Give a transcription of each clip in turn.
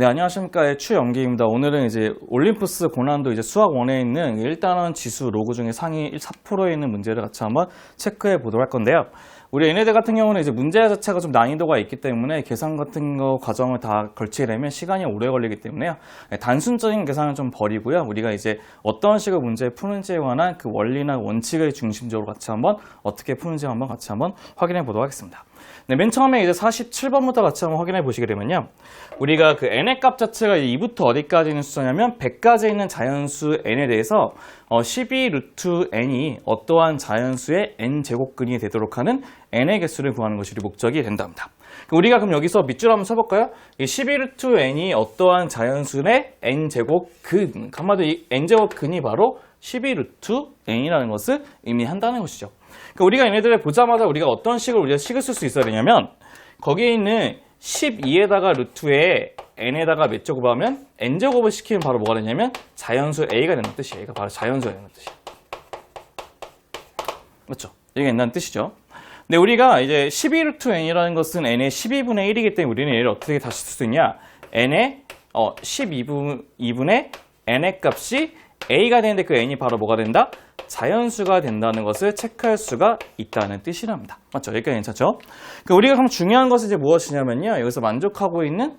네, 안녕하십니까. 추영기입니다. 오늘은 이제 올림푸스 고난도 이제 수학 1에 있는 1단원 지수 로그 중에 상위 4%에 있는 문제를 같이 한번 체크해 보도록 할 건데요. 우리 얘네들 같은 경우는 이제 문제 자체가 좀 난이도가 있기 때문에 계산 같은 거 과정을 다 걸치려면 시간이 오래 걸리기 때문에요. 단순적인 계산은 좀 버리고요. 우리가 이제 어떤 식으로 문제를 푸는지에 관한 그 원리나 원칙을 중심적으로 같이 한번 어떻게 푸는지 한번 같이 한번 확인해 보도록 하겠습니다. 네, 맨 처음에 이제 47번부터 같이 한번 확인해 보시게 되면요. 우리가 그 n의 값 자체가 2부터 어디까지 있는 숫자냐면 100까지 있는 자연수 n에 대해서 12 루트 n이 어떠한 자연수의 n제곱근이 되도록 하는 n의 개수를 구하는 것이 우리 목적이 된답니다. 우리가 그럼 여기서 밑줄 한번 쳐볼까요? 이 12 루트 n이 어떠한 자연수의 n제곱근, 한마디로 이 n제곱근이 바로 12 루트 n이라는 것을 의미한다는 것이죠. 그러니까 우리가 얘네들을 보자마자 우리가 어떤 식으로 우리가 식을 쓸 수 있어야 되냐면 거기에 있는 12에다가 루트에 n에다가 몇 제곱하면 n제곱을 시키면 바로 뭐가 되냐면 자연수 a가 되는 뜻이에요. 얘가 바로 자연수가 되는 뜻이에요. 맞죠? 이게 된다는 뜻이죠. 근데 우리가 이제 12 루트 n이라는 것은 n의 12분의 1이기 때문에 우리는 얘를 어떻게 다시 쓸 수 있냐? n의 12분의 n의 값이 a가 되는데 그 n이 바로 뭐가 된다? 자연수가 된다는 것을 체크할 수가 있다는 뜻이랍니다. 맞죠? 여기까지 괜찮죠? 그러니까 우리가 그럼 중요한 것은 이제 무엇이냐면요. 여기서 만족하고 있는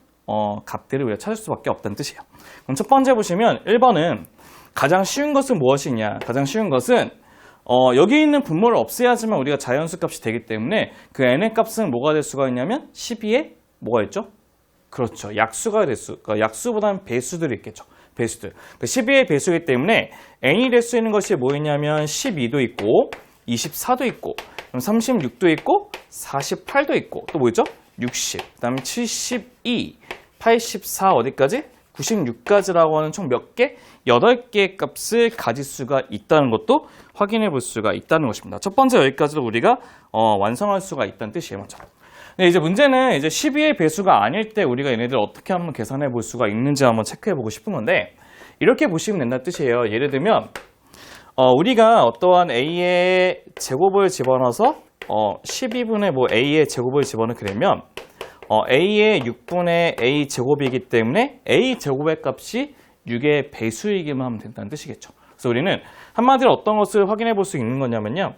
값들을 우리가 찾을 수밖에 없다는 뜻이에요. 그럼 첫 번째 보시면 1번은 가장 쉬운 것은 무엇이냐? 가장 쉬운 것은 여기 있는 분모를 없애야지만 우리가 자연수 값이 되기 때문에 그 n의 값은 뭐가 될 수가 있냐면 12에 뭐가 있죠? 그렇죠. 약수가 될 수, 그러니까 약수보다는 배수들이 있겠죠. 배수들. 12의 배수이기 때문에 n이 될 수 있는 것이 뭐였냐면 12도 있고 24도 있고 36도 있고 48도 있고 또 뭐 있죠? 60, 그 다음에 72, 84 어디까지? 96까지라고 하는 총 몇 개? 8개의 값을 가질 수가 있다는 것도 확인해 볼 수가 있다는 것입니다. 첫 번째 여기까지로 우리가 완성할 수가 있다는 뜻이에요. 맞죠? 네, 이제 문제는 이제 12의 배수가 아닐 때 우리가 얘네들 어떻게 한번 계산해 볼 수가 있는지 한번 체크해 보고 싶은 건데 이렇게 보시면 된다는 뜻이에요. 예를 들면 우리가 어떠한 a의 제곱을 집어넣어서 12분의 뭐 a의 제곱을 집어넣게 되면 a의 6분의 a 제곱이기 때문에 a 제곱의 값이 6의 배수이기만 하면 된다는 뜻이겠죠. 그래서 우리는 한마디로 어떤 것을 확인해 볼 수 있는 거냐면요.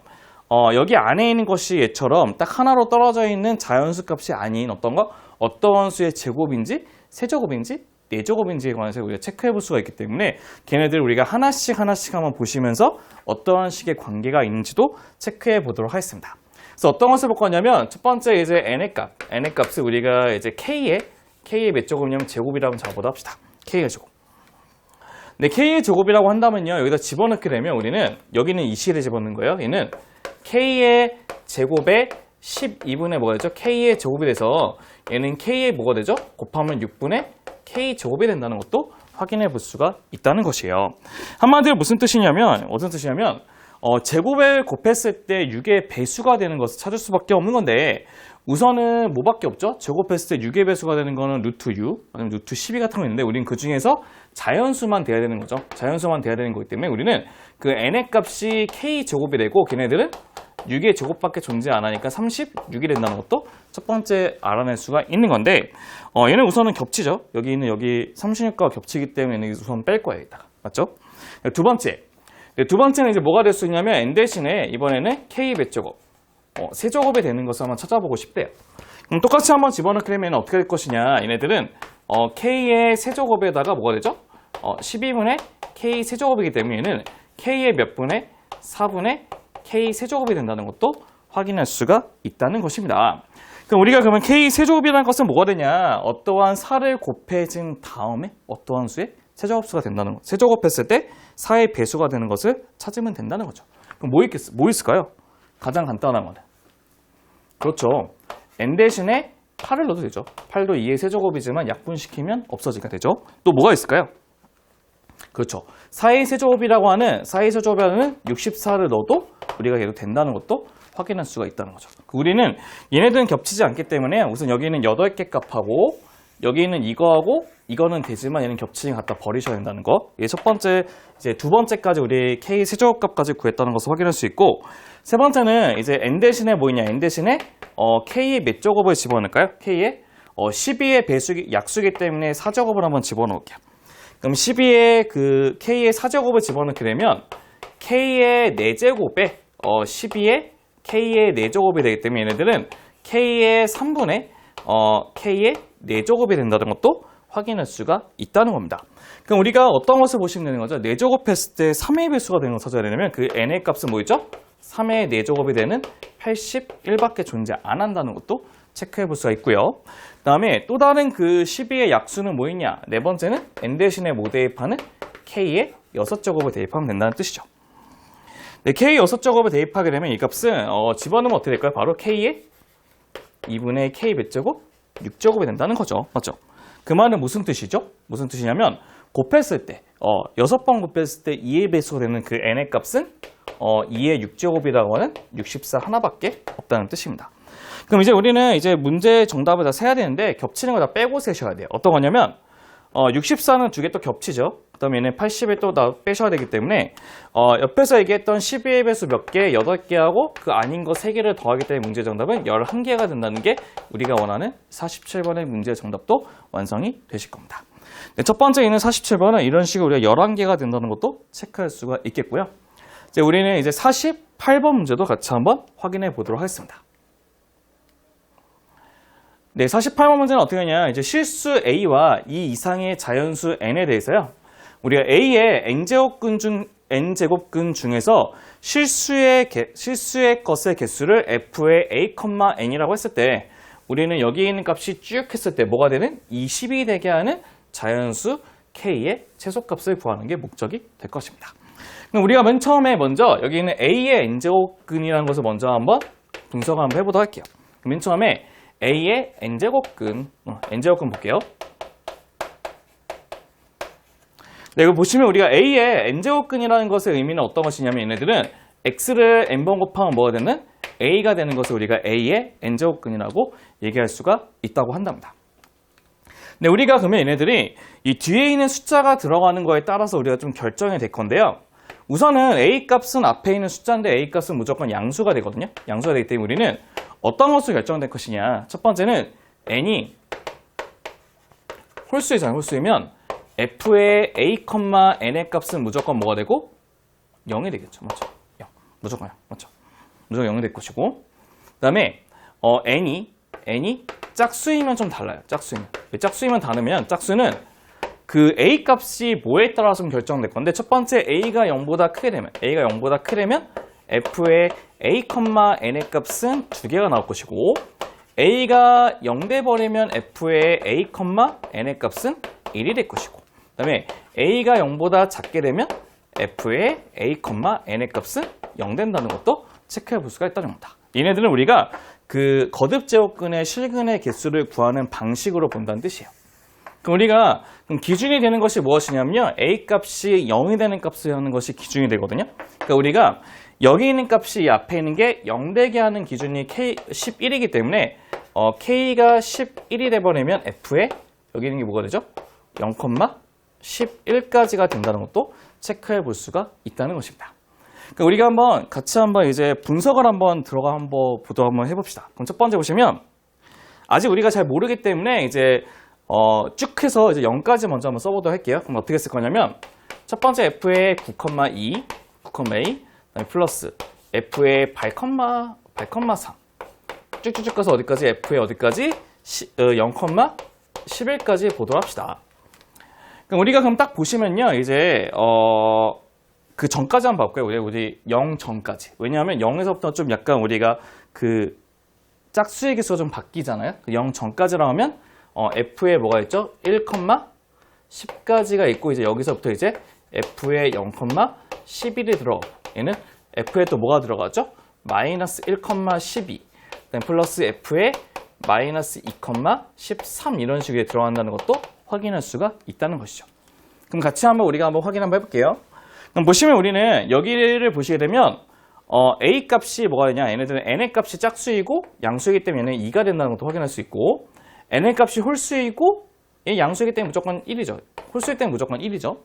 여기 안에 있는 것이 얘처럼 딱 하나로 떨어져 있는 자연수 값이 아닌 어떤 수의 제곱인지 세제곱인지 네제곱인지에 관해서 우리가 체크해 볼 수가 있기 때문에 걔네들 우리가 하나씩 한번 보시면서 어떠한 식의 관계가 있는지도 체크해 보도록 하겠습니다. 그래서 어떤 것을 볼 거냐면 첫 번째 이제 n의 값을 우리가 이제 k의 몇 제곱이냐면 제곱이라고 잡아보도록 합시다. k의 제곱. 근데 k의 제곱이라고 한다면요. 여기다 집어넣게 되면 우리는 여기는 이 식을 집어넣는 거예요. 얘는 k의 제곱에 12분의 뭐가 되죠? k의 제곱이 돼서 얘는 k의 뭐가 되죠? 곱하면 6분의 k 제곱이 된다는 것도 확인해 볼 수가 있다는 것이에요. 한마디로 무슨 뜻이냐면 제곱을 곱했을 때 6의 배수가 되는 것을 찾을 수밖에 없는 건데 우선은 뭐밖에 없죠? 제곱했을 때 6의 배수가 되는 거는 루트 6, 아니면 루트 12 같은 거 있는데 우리는 그 중에서 자연수만 돼야 되는 거죠. 자연수만 돼야 되는 거기 때문에 우리는 그 n의 값이 k 제곱이 되고 걔네들은 6의 제곱밖에 존재 안 하니까 36이 된다는 것도 첫 번째 알아낼 수가 있는 건데 얘는 우선은 겹치죠. 여기 있는 여기 36과 겹치기 때문에 얘는 우선 뺄 거예요. 이따가. 맞죠? 두 번째는 이제 뭐가 될 수 있냐면 n 대신에 이번에는 k 몇 제곱 세제곱이 되는 것을 한번 찾아보고 싶대요. 그럼 똑같이 한번 집어넣게 되면 어떻게 될 것이냐. 얘네들은 k의 세제곱에다가 뭐가 되죠? 12분의 k 세제곱이기 때문에 얘는 k의 몇 분의 4분의 k 세제곱이 된다는 것도 확인할 수가 있다는 것입니다. 그럼 우리가 그러면 k 세제곱이라는 것은 뭐가 되냐? 어떠한 4를 곱해진 다음에 어떠한 수의 세제곱수가 된다는 것. 세제곱했을 때 4의 배수가 되는 것을 찾으면 된다는 거죠. 그럼 뭐 있을까요? 가장 간단한 거는. 그렇죠. n 대신에 8을 넣어도 되죠. 8도 2의 세제곱이지만 약분시키면 없어지게 되죠. 또 뭐가 있을까요? 그렇죠. 4의 세제곱이라고 하는 64를 넣어도 우리가 얘도 된다는 것도 확인할 수가 있다는 거죠. 우리는 얘네들은 겹치지 않기 때문에 우선 여기 있는 8개 값하고 여기 있는 이거하고 이거는 되지만 얘는 겹치지 갖다 버리셔야 된다는 거. 이게 첫 번째, 이제 두 번째까지 우리 k 세제곱값까지 구했다는 것을 확인할 수 있고 세 번째는 이제 n 대신에 뭐 있냐? n 대신에 k의 몇 제곱을 집어넣을까요? k의 12의 약수이기 때문에 4제곱을 한번 집어넣을게요. 그럼 12의 그 K의 4제곱을 집어넣게 되면 K의 4제곱에 12의 K의 4제곱이 되기 때문에 얘네들은 K의 3분의 K의 4제곱이 된다는 것도 확인할 수가 있다는 겁니다. 그럼 우리가 어떤 것을 보시면 되는 거죠? 4제곱 했을 때 3의 배수가 되는 걸 찾아야 되냐면 그 n의 값은 뭐였죠? 3의 4제곱이 되는 81밖에 존재 안 한다는 것도 체크해 볼 수가 있고요. 그 다음에 또 다른 그 12의 약수는 뭐 있냐? 네 번째는 n 대신에 뭐 대입하는 k의 6제곱을 대입하면 된다는 뜻이죠. 네, k의 6제곱을 대입하게 되면 이 값은 집어넣으면 어떻게 될까요? 바로 k의 2분의 k 몇 제곱? 6제곱이 된다는 거죠. 맞죠? 그 말은 무슨 뜻이죠? 무슨 뜻이냐면 곱했을 때 6번 곱했을 때 2의 배수가 되는 그 n의 값은 2의 6제곱이라고 하는 64 하나밖에 없다는 뜻입니다. 그럼 이제 우리는 이제 문제 정답을 다 세야 되는데 겹치는 거 다 빼고 세셔야 돼요. 어떤 거냐면 64는 두 개 또 겹치죠. 그 다음에 얘는 80을 또 다 빼셔야 되기 때문에 옆에서 얘기했던 12의 배수 몇 개, 8개 하고 그 아닌 거 3개를 더하기 때문에 문제 정답은 11개가 된다는 게 우리가 원하는 47번의 문제 정답도 완성이 되실 겁니다. 네, 첫 번째 있는 47번은 이런 식으로 우리가 11개가 된다는 것도 체크할 수가 있겠고요. 이제 우리는 이제 48번 문제도 같이 한번 확인해 보도록 하겠습니다. 네, 48번 문제는 어떻게 하냐? 이제 실수 A와 이 이상의 자연수 N에 대해서요. 우리가 A의 N제곱근 중에서 실수의 것의 개수를 F의 A, N이라고 했을 때 우리는 여기에 있는 값이 쭉 했을 때 뭐가 되는? 20이 되게 하는 자연수 K의 최소값을 구하는 게 목적이 될 것입니다. 그럼 우리가 맨 처음에 먼저 여기 있는 A의 N제곱근이라는 것을 먼저 한번 분석을 한번 해보도록 할게요. 맨 처음에 A의 N제곱근 볼게요. 네, 이거 보시면 우리가 A의 N제곱근이라는 것의 의미는 어떤 것이냐면 얘네들은 X를 N번 곱하면 뭐가 되는? A가 되는 것을 우리가 A의 N제곱근이라고 얘기할 수가 있다고 한답니다. 네, 우리가 그러면 얘네들이 이 뒤에 있는 숫자가 들어가는 거에 따라서 우리가 좀 결정이 될 건데요. 우선은 A 값은 앞에 있는 숫자인데 A 값은 무조건 양수가 되거든요. 양수가 되기 때문에 우리는 어떤 것으로 결정될 것이냐. 첫 번째는 N이 홀수이잖아요. 홀수이면 F의 A, N의 값은 무조건 뭐가 되고? 0이 되겠죠. 맞죠? 0. 무조건 0. 맞죠? 무조건 0이 될 것이고. 그 다음에 N이 짝수이면 좀 달라요. 짝수이면. 짝수이면 다르면 짝수는 그 A 값이 뭐에 따라서 좀 결정될 건데 첫 번째 A가 0보다 크게 되면 F의 A, N의 값은 2개가 나올 것이고 A가 0 돼버리면 F의 A, N의 값은 1이 될 것이고 그 다음에 A가 0보다 작게 되면 F의 A, N의 값은 0 된다는 것도 체크해 볼 수가 있다는 겁니다. 얘네들은 우리가 그 거듭제곱근의 실근의 개수를 구하는 방식으로 본다는 뜻이에요. 그럼 우리가 기준이 되는 것이 무엇이냐면요. A 값이 0이 되는 값을 하는 것이 기준이 되거든요. 그러니까 우리가 여기 있는 값이 이 앞에 있는 게 0 되게 하는 기준이 K 11이기 때문에 K가 11이 돼버리면 F에 여기 있는 게 뭐가 되죠? 0,11까지가 된다는 것도 체크해 볼 수가 있다는 것입니다. 그러니까 우리가 같이 이제 분석을 보도록 한번 해봅시다. 그럼 첫 번째 보시면 아직 우리가 잘 모르기 때문에 이제 쭉 해서 이제 0까지 먼저 한번 써보도록 할게요. 그럼 어떻게 쓸 거냐면 첫 번째 F의 9,2, 9,2 그다음에 플러스 F의 8,3 쭉쭉쭉 가서 어디까지? F의 어디까지? 0,11까지 보도록 합시다. 그럼 우리가 딱 보시면요. 이제 그 전까지 한번 볼게요. 우리 0 전까지. 왜냐하면 0에서부터 좀 약간 우리가 그 짝수의 개수가 좀 바뀌잖아요. 0 전까지라고 하면 F에 뭐가 있죠? 1,10까지가 있고 이제 여기서부터 이제 F에 0,11이 들어가고 얘는 F에 또 뭐가 들어가죠? 마이너스 1,12 그다음에 플러스 F에 마이너스 2,13 이런 식으로 들어간다는 것도 확인할 수가 있다는 것이죠. 그럼 같이 우리가 확인 한번 해볼게요. 그럼 보시면 우리는 여기를 보시게 되면 A 값이 뭐가 되냐? 얘네들은 N의 값이 짝수이고 양수이기 때문에 얘는 2가 된다는 것도 확인할 수 있고 N의 값이 홀수이고 얘 양수이기 때문에 무조건 1이죠. 홀수이기 때문에 무조건 1이죠.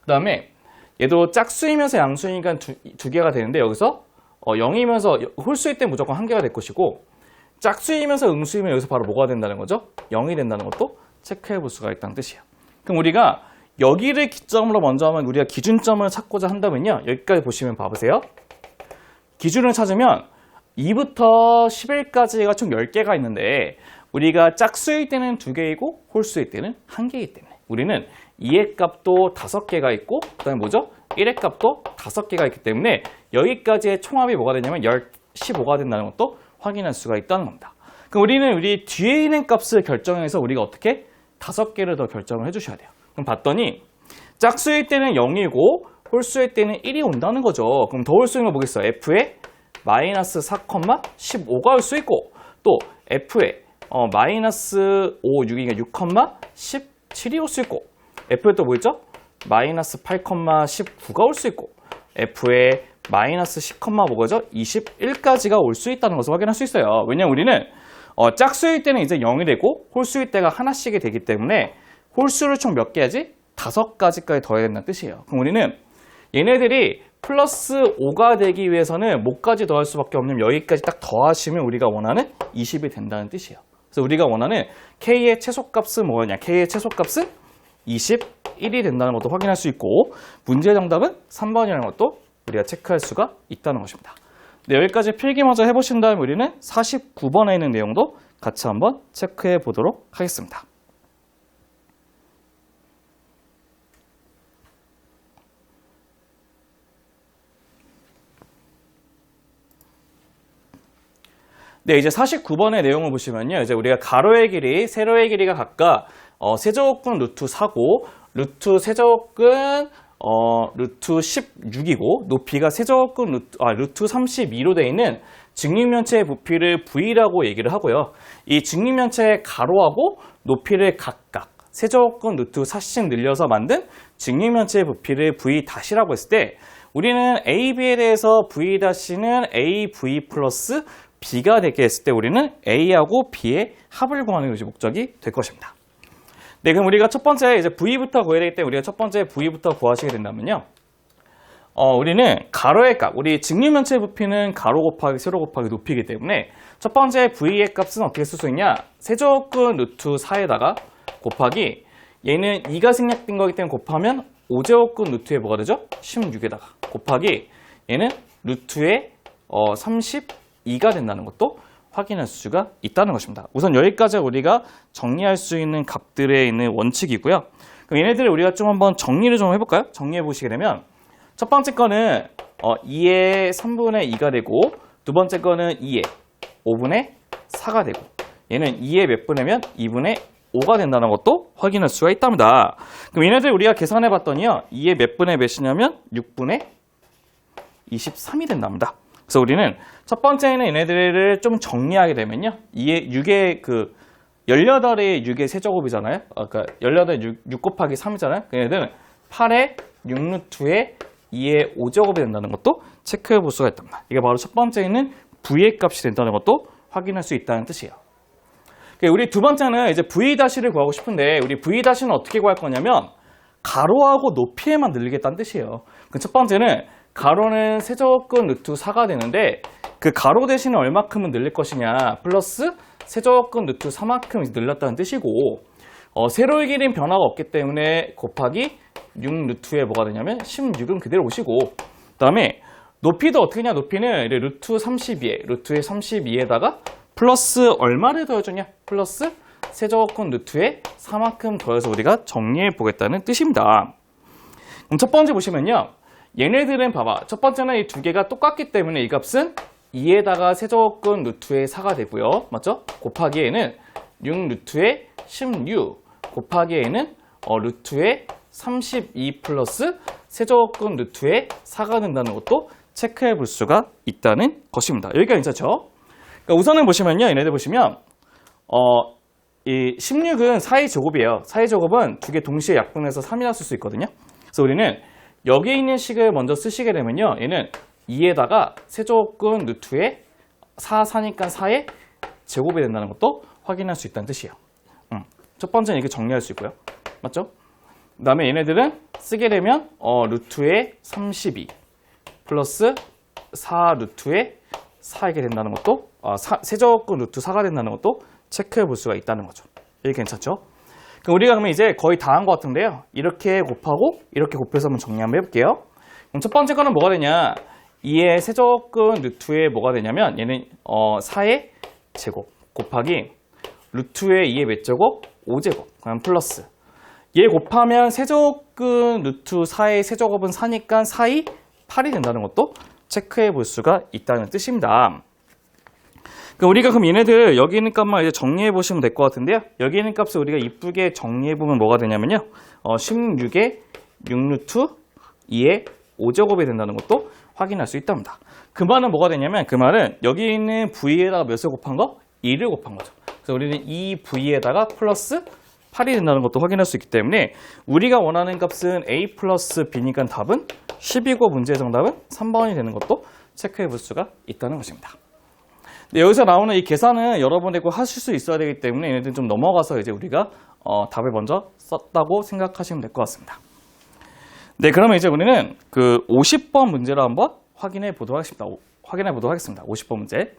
그 다음에 얘도 짝수이면서 양수이니까 두 개가 되는데 여기서 0이면서 홀수이기 때문에 무조건 1개가 될 것이고 짝수이면서 음수이면 여기서 바로 뭐가 된다는 거죠? 0이 된다는 것도 체크해 볼 수가 있다는 뜻이에요. 그럼 우리가 여기를 기점으로 먼저 하면 우리가 기준점을 찾고자 한다면요. 여기까지 보시면 봐보세요. 기준을 찾으면 2부터 11까지가 총 10개가 있는데 우리가 짝수일 때는 2개이고 홀수일 때는 1개이기 때문에 우리는 2의 값도 5개가 있고 그 다음에 뭐죠? 1의 값도 5개가 있기 때문에 여기까지의 총합이 뭐가 되냐면 15가 된다는 것도 확인할 수가 있다는 겁니다. 그럼 우리는 우리 뒤에 있는 값을 결정해서 우리가 어떻게 5개를 더 결정을 해주셔야 돼요. 그럼 봤더니 짝수일 때는 0이고 홀수일 때는 1이 온다는 거죠. 그럼 더 홀수인 거 보겠어요. F에 마이너스 4,15가 올 수 있고 또 F에 마이너스 5, 6이니까 6,17이 올 수 있고 F에 또 뭐 있죠? 마이너스 8,19가 올 수 있고 F에 마이너스 10,뭐죠? 21까지가 올 수 있다는 것을 확인할 수 있어요. 왜냐면 우리는 짝수일 때는 이제 0이 되고 홀수일 때가 하나씩이 되기 때문에 홀수를 총 몇 개 하지? 5가지까지 더해야 된다는 뜻이에요. 그럼 우리는 얘네들이 플러스 5가 되기 위해서는 뭐까지 더할 수밖에 없는 여기까지 딱 더하시면 우리가 원하는 20이 된다는 뜻이에요. 그래서 우리가 원하는 K의 최소값은 뭐냐? K의 최소값은 21이 된다는 것도 확인할 수 있고 문제 정답은 3번이라는 것도 우리가 체크할 수가 있다는 것입니다. 네, 여기까지 필기 먼저 해보신 다음에 우리는 49번에 있는 내용도 같이 한번 체크해 보도록 하겠습니다. 네, 이제 49번의 내용을 보시면요. 이제 우리가 가로의 길이, 세로의 길이가 각각 세제곱근 루트 4고 루트 세제곱근 루트 16이고 높이가 세제곱근 루트 32로 되어 있는 직립면체의 부피를 V라고 얘기를 하고요. 이 직립면체의 가로하고 높이를 각각 세제곱근 루트 4씩 늘려서 만든 직립면체의 부피를 V-라고 했을 때 우리는 AB에 대해서 V-는 AV 플러스 B가 되게 했을 때 우리는 A하고 B의 합을 구하는 것이 목적이 될 것입니다. 네, 그럼 우리가 첫 번째 이제 V부터 구해야 되기 때문에 우리가 첫 번째 V부터 구하시게 된다면요. 우리는 가로의 값, 우리 직립면체 부피는 가로 곱하기 세로 곱하기 높이이기 때문에 첫 번째 V의 값은 어떻게 쓸 수 있냐? 세제곱근 루트 4에다가 곱하기 얘는 2가 생략된 거기 때문에 곱하면 5제곱근 루트에 뭐가 되죠? 16에다가 곱하기 얘는 루트에 32가 된다는 것도 확인할 수가 있다는 것입니다. 우선 여기까지 우리가 정리할 수 있는 값들에 있는 원칙이고요. 그럼 얘네들을 우리가 좀 한번 정리를 좀 해볼까요? 정리해 보시게 되면 첫 번째 거는 2의 3분의 2가 되고 두 번째 거는 2의 5분의 4가 되고 얘는 2의 몇 분이면 2분의 5가 된다는 것도 확인할 수가 있답니다. 그럼 얘네들 우리가 계산해 봤더니요. 2의 몇 분의 몇이냐면 6분의 23이 된답니다. 그래서 우리는 첫 번째는 얘네들을 좀 정리하게 되면요. 6의 18의 6의 세제곱이잖아요. 그러니까 18의 6 곱하기 3이잖아요. 얘네들은 8의 6루트의 2의 5제곱이 된다는 것도 체크해 볼 수가 있답니다. 이게 바로 첫 번째는 V의 값이 된다는 것도 확인할 수 있다는 뜻이에요. 우리 두 번째는 이제 V-를 구하고 싶은데 우리 V-는 어떻게 구할 거냐면 가로하고 높이에만 늘리겠다는 뜻이에요. 첫 번째는 가로는 세제곱근 루트 4가 되는데 그 가로 대신에 얼마큼은 늘릴 것이냐 플러스 세제곱근 루트 4만큼 늘렸다는 뜻이고 세로의 길이는 변화가 없기 때문에 곱하기 6루트에 뭐가 되냐면 16은 그대로 오시고 그 다음에 높이도 어떻게 하냐 높이는 루트 32에다가 플러스 얼마를 더해주냐 플러스 세제곱근 루트에 4만큼 더해서 우리가 정리해 보겠다는 뜻입니다. 그럼 첫 번째 보시면요. 얘네들은 봐봐. 첫 번째는 이 두 개가 똑같기 때문에 이 값은 2에다가 세제곱근 루트의 4가 되고요. 맞죠? 곱하기 얘는 6루트의 16 곱하기 얘는 루트의 32 플러스 세제곱근 루트의 4가 된다는 것도 체크해 볼 수가 있다는 것입니다. 여기까지 괜찮죠? 그러니까 우선은 보시면요. 얘네들 보시면 이 16은 4의 제곱이에요. 4의 제곱은 두 개 동시에 약분해서 3이나 쓸 수 있거든요. 그래서 우리는 여기에 있는 식을 먼저 쓰시게 되면요. 얘는 2에다가 세제곱근 루트의 4니까 4의 제곱이 된다는 것도 확인할 수 있다는 뜻이에요. 첫 번째는 이렇게 정리할 수 있고요. 맞죠? 그 다음에 얘네들은 쓰게 되면 루트의 32 플러스 4 루트의 4이게 된다는 것도 세제곱근 루트 4가 된다는 것도 체크해 볼 수가 있다는 거죠. 이게 괜찮죠? 그럼 우리가 그러면 이제 거의 다 한 것 같은데요. 이렇게 곱하고 이렇게 곱해서 한번 정리 한번 해볼게요. 그럼 첫 번째 거는 뭐가 되냐? 2의 세제곱근 루트에 뭐가 되냐면 얘는 4의 제곱 곱하기 루트의 2의 몇 제곱? 5제곱. 그럼 플러스 얘 곱하면 세제곱근 루트 4의 세제곱은 4니까 4이 8이 된다는 것도 체크해 볼 수가 있다는 뜻입니다. 그러니까 우리가 그럼 얘네들 여기 있는 값만 이제 정리해 보시면 될 것 같은데요. 여기 있는 값을 우리가 이쁘게 정리해 보면 뭐가 되냐면요. 16의 6루트 2의 5제곱이 된다는 것도 확인할 수 있답니다. 그 말은 뭐가 되냐면 그 말은 여기 있는 v에다가 몇을 곱한 거? 2를 곱한 거죠. 그래서 우리는 이 v에다가 플러스 8이 된다는 것도 확인할 수 있기 때문에 우리가 원하는 값은 a 플러스 b니까 답은 12고 문제의 정답은 3번이 되는 것도 체크해 볼 수가 있다는 것입니다. 네, 여기서 나오는 이 계산은 여러분이 꼭 하실 수 있어야 되기 때문에 얘네들 좀 넘어가서 이제 우리가 답을 먼저 썼다고 생각하시면 될 것 같습니다. 네, 그러면 이제 우리는 그 50번 문제를 한번 확인해 보도록 하겠습니다. 50번 문제.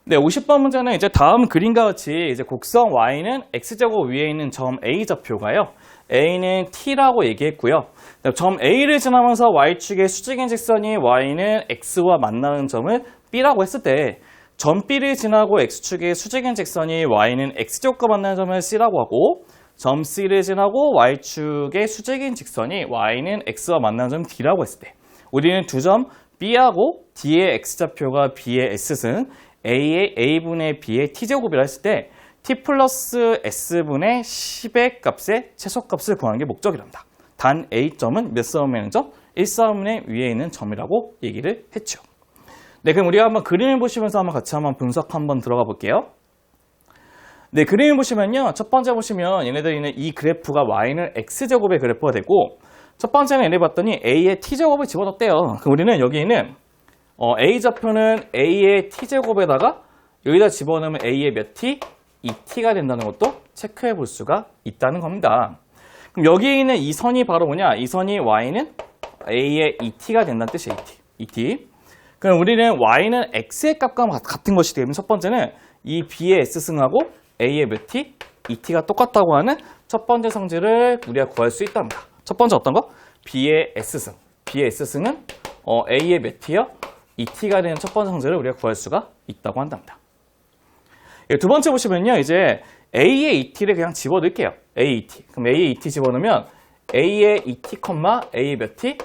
네, 50번 문제는 이제 다음 그림과 같이 이제 곡선 y는 x제곱 위에 있는 점 A 좌표가요. a는 t라고 얘기했고요. 점 A를 지나면서 y축의 수직인 직선이 y는 x와 만나는 점을 b라고 했을 때 점 B를 지나고 x축의 수직인 직선이 y는 x제곱과 만나는 점을 c라고 하고 점 C를 지나고 y축의 수직인 직선이 y는 x와 만나는 점 d라고 했을 때 우리는 두 점 B하고 D의 x좌표가 B의 s승 A의 A분의 B의 t제곱이라 했을 때 t 플러스 s분의 10의 값의 최소값을 구하는 게 목적이랍니다. 단 A점은 몇 싸움에 있는 점? 1싸움의 위에 있는 점이라고 얘기를 했죠. 네, 그럼 우리가 한번 그림을 보시면서 같이 한번 분석 한번 들어가 볼게요. 네, 그림을 보시면요. 첫 번째 보시면 얘네들이 있는 이 그래프가 y는 x제곱의 그래프가 되고 첫 번째는 얘네 봤더니 a의 t제곱을 집어넣었대요. 그럼 우리는 여기 있는 a좌표는 a의 t제곱에다가 여기다 집어넣으면 a의 몇 t? 2t가 된다는 것도 체크해 볼 수가 있다는 겁니다. 그럼 여기 있는 이 선이 바로 뭐냐? 이 선이 y는 a의 2t가 된다는 뜻이에요. 2t. 그럼 우리는 y는 x의 값과 같은 것이기 때문에 첫 번째는 이 b의 s승하고 a의 몇 t? 2t가 똑같다고 하는 첫 번째 성질을 우리가 구할 수 있답니다. 첫 번째 어떤 거? b의 s승. b의 s승은 a의 몇 t요? 2t가 되는 첫 번째 성질을 우리가 구할 수가 있다고 한답니다. 두 번째 보시면요. 이제 a의 2t를 그냥 집어넣을게요. a의 2t. 그럼 a의 2t 집어넣으면 a의 2t, a의 몇 t?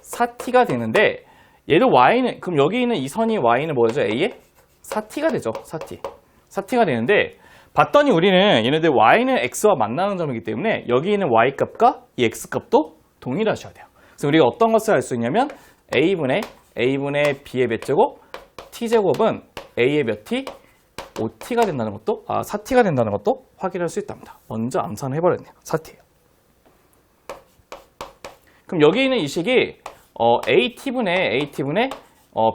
4t가 되는데 얘를 y는 그럼 여기 있는 이 선이 y는 뭐죠? a의 4t가 되죠. 4t. 4t가 되는데 봤더니 우리는 얘네들 y는 x와 만나는 점이기 때문에 여기 있는 y값과 이 x값도 동일하셔야 돼요. 그래서 우리가 어떤 것을 알 수 있냐면 a분의 b의 몇 제곱? t제곱은 a의 몇 t? 5t가 된다는 것도 4t가 된다는 것도 확인할 수 있답니다. 먼저 암산을 해버렸네요. 4t예요. 그럼 여기 있는 이 식이 at분의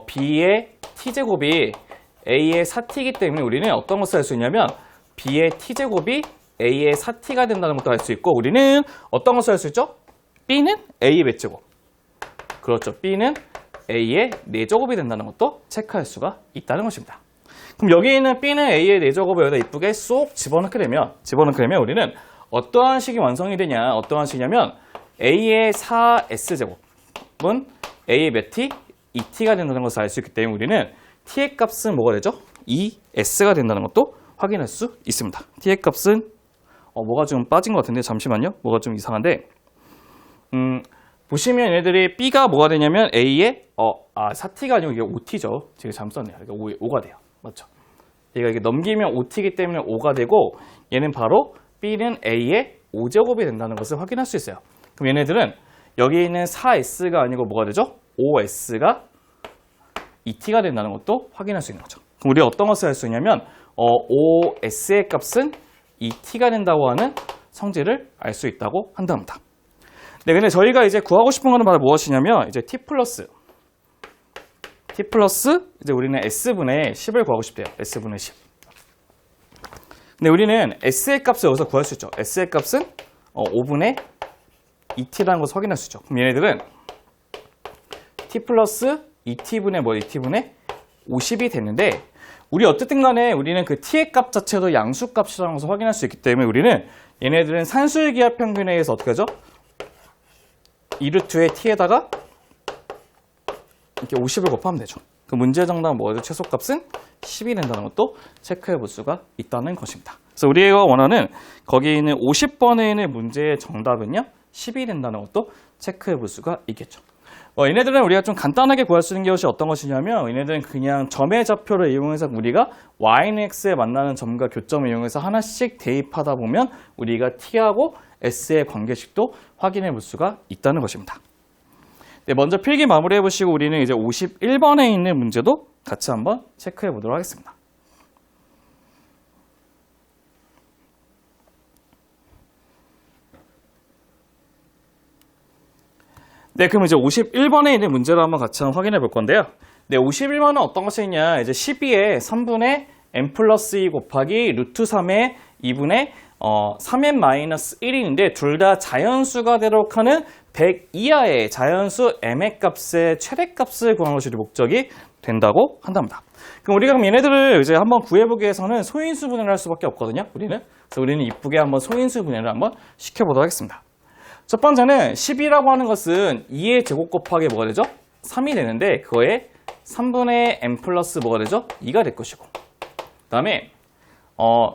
b의 t제곱이 a의 4t이기 때문에 우리는 어떤 것을 알 수 있냐면 b의 t제곱이 a의 4t가 된다는 것도 알 수 있고 우리는 어떤 것을 알 수 있죠? b는 a의 몇 제곱? 그렇죠. b는 a의 4제곱이 된다는 것도 체크할 수가 있다는 것입니다. 그럼 여기 있는 b는 a의 4제곱을 여기다 이쁘게 쏙 집어넣게 되면 우리는 어떠한 식이 완성이 되냐? 어떠한 식이냐면 a의 4s제곱은 a의 몇 t? 2t가 된다는 것을 알 수 있기 때문에 우리는 t의 값은 뭐가 되죠? 2s가 된다는 것도 확인할 수 있습니다. t의 값은 뭐가 좀 빠진 것 같은데 잠시만요. 뭐가 좀 이상한데 보시면 얘네들이 b가 뭐가 되냐면 a의 4t가 아니고 이게 5t죠. 제가 잘못 썼네요. 이게 5가 돼요. 맞죠? 얘가 이게 넘기면 5t이기 때문에 5가 되고 얘는 바로 b는 a의 5제곱이 된다는 것을 확인할 수 있어요. 그럼 얘네들은 여기 있는 4s가 아니고 뭐가 되죠? 5s가 2t가 된다는 것도 확인할 수 있는 거죠. 그럼 우리가 어떤 것을 할 수 있냐면 5s의 값은 2t가 된다고 하는 성질을 알 수 있다고 한답니다. 네, 근데 저희가 이제 구하고 싶은 거는 바로 무엇이냐면 이제 t 플러스 이제 우리는 s분의 10을 구하고 싶대요. s분의 10. 근데 우리는 s의 값을 여기서 구할 수 있죠. s의 값은 5분의 2t라는 것을 확인할 수 있죠. 그럼 얘네들은 t 플러스 2t분의 50이 됐는데 우리 어쨌든 간에 우리는 그 t의 값 자체도 양수값이라는 것을 확인할 수 있기 때문에 우리는 얘네들은 산수의 기하 평균에 의해서 어떻게 하죠? 2루트의 t에다가 이렇게 50을 곱하면 되죠. 그 문제 정답은 뭐죠? 최소값은 10이 된다는 것도 체크해 볼 수가 있다는 것입니다. 그래서 우리가 원하는 거기에 있는 50번에 있는 문제의 정답은요 10이 된다는 것도 체크해 볼 수가 있겠죠. 얘네들은 우리가 좀 간단하게 구할 수 있는 것이 어떤 것이냐면 얘네들은 그냥 점의 좌표를 이용해서 우리가 y는 x에 만나는 점과 교점을 이용해서 하나씩 대입하다 보면 우리가 t하고 s의 관계식도 확인해 볼 수가 있다는 것입니다. 네, 먼저 필기 마무리해 보시고 우리는 이제 51번에 있는 문제도 같이 한번 체크해 보도록 하겠습니다. 네, 그럼 이제 51번에 있는 문제를 한번 같이 확인해 볼 건데요. 네, 51번은 어떤 것이 있냐. 이제 12에 3분의 n 플러스 2 곱하기 루트 3의 2분의 3n 마이너스 1인데 둘 다 자연수가 되도록 하는 100 이하의 자연수 m의 값의 최대값을 구하는 것이 목적이 된다고 한답니다. 그럼 얘네들을 이제 한번 구해보기 위해서는 소인수 분해를 할 수밖에 없거든요. 그래서 우리는 이쁘게 한번 소인수 분해를 한번 시켜보도록 하겠습니다. 첫 번째는 10이라고 하는 것은 2의 제곱 곱하기 뭐가 되죠? 3이 되는데 그거에 3분의 n 플러스 뭐가 되죠? 2가 될 것이고 그 다음에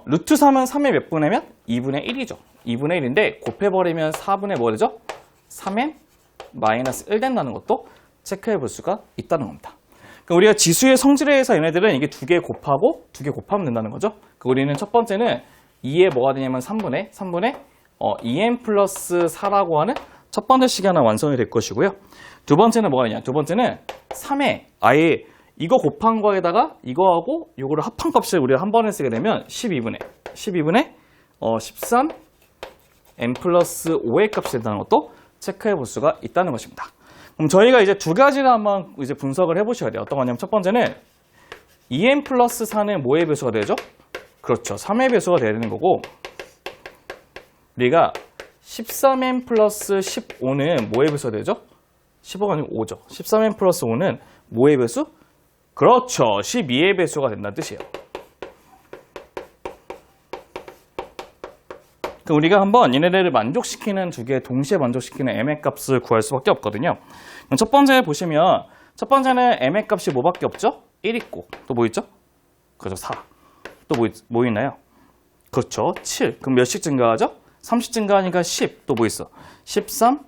루트 3은 3의 몇 분의면? 2분의 1이죠. 2분의 1인데 곱해버리면 4분의 뭐가 되죠? 3n 마이너스 1 된다는 것도 체크해 볼 수가 있다는 겁니다. 그럼 우리가 지수의 성질에 의해서 얘네들은 이게 두 개 곱하고 두 개 곱하면 된다는 거죠. 우리는 첫 번째는 2에 뭐가 되냐면 3분의 2n 플러스 4라고 하는 첫 번째 식이 하나 완성이 될 것이고요. 두 번째는 뭐가 있냐? 두 번째는 3에 아예 이거 곱한 거에다가 이거하고 이거를 합한 값을 우리가 한 번에 쓰게 되면 12분의 13 n 플러스 5의 값이 된다는 것도 체크해 볼 수가 있다는 것입니다. 그럼 저희가 이제 두 가지를 한번 이제 분석을 해보셔야 돼요. 어떤 거냐면 첫 번째는 2n 플러스 4는 뭐의 배수가 되죠? 그렇죠. 3의 배수가 돼야 되는 거고 우리가 13n 플러스 15는 뭐의 배수가 되죠? 15가 아니고 5죠. 13n 플러스 5는 뭐의 배수? 그렇죠. 12의 배수가 된다는 뜻이에요. 그럼 우리가 한번 얘네들을 만족시키는 두 개 동시에 만족시키는 m의 값을 구할 수밖에 없거든요. 그럼 첫 번째 보시면 첫 번째는 m의 값이 뭐밖에 없죠? 1 있고 또 뭐 있죠? 그죠 4. 또 뭐 있나요? 그렇죠 7. 그럼 몇씩 증가하죠? 30 증가하니까 10. 또 뭐 있어? 13,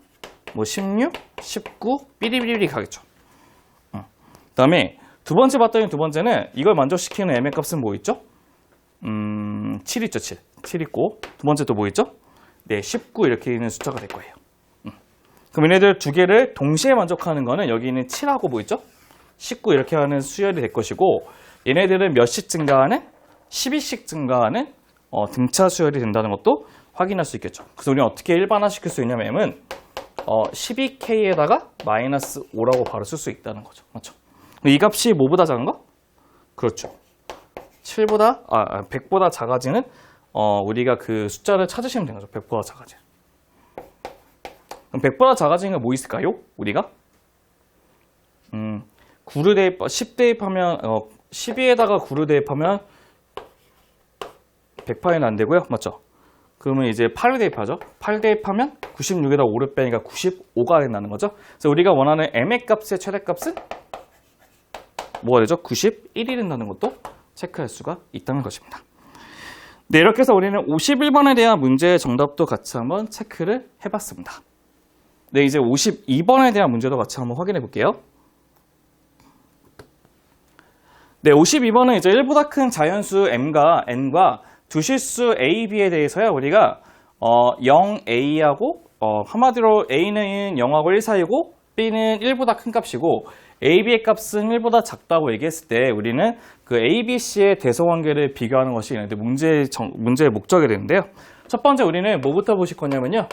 16, 19, 삐리삐리 가겠죠. 그 다음에 두 번째 봤더니 두 번째는 이걸 만족시키는 m의 값은 뭐 있죠? 7 있죠, 7. 7 있고 두 번째 또 뭐 있죠? 네, 19 이렇게 있는 숫자가 될 거예요. 그럼 얘네들 두 개를 동시에 만족하는 거는 여기 있는 7하고 뭐 있죠? 19 이렇게 하는 수열이 될 것이고 얘네들은 몇씩 증가하는? 12씩 증가하는 등차 수열이 된다는 것도 확인할 수 있겠죠. 그래서 우리는 어떻게 일반화시킬 수 있냐면 m은 12k에다가 마이너스 5라고 바로 쓸 수 있다는 거죠. 맞죠? 이 값이 뭐보다 작은 거? 그렇죠. 100보다 작아지는 우리가 그 숫자를 찾으시면 되는 거죠. 100보다 작아지는. 그럼 100보다 작아지는 게 뭐 있을까요? 우리가 9를 대입, 10 대입하면 12에다가 9를 대입하면 100%는 안 되고요. 맞죠? 그러면 이제 8을 대입하죠. 8 대입하면 96에다 5를 빼니까 95가 된다는 거죠. 그래서 우리가 원하는 m의 값의 최대값은 뭐가 되죠? 91이 된다는 것도 체크할 수가 있다는 것입니다. 네, 이렇게 해서 우리는 51번에 대한 문제의 정답도 같이 한번 체크를 해봤습니다. 네, 이제 52번에 대한 문제도 같이 한번 확인해 볼게요. 네, 52번은 이제 1보다 큰 자연수 m과 n과 두 실수 a, b에 대해서요. 우리가 0a하고 한마디로 a는 0하고 1 사이고 b는 1보다 큰 값이고 a, b의 값은 1보다 작다고 얘기했을 때 우리는 그 a, b, c의 대소관계를 비교하는 것이 문제의 목적이 되는데요. 첫 번째 우리는 뭐부터 보실 거냐면요.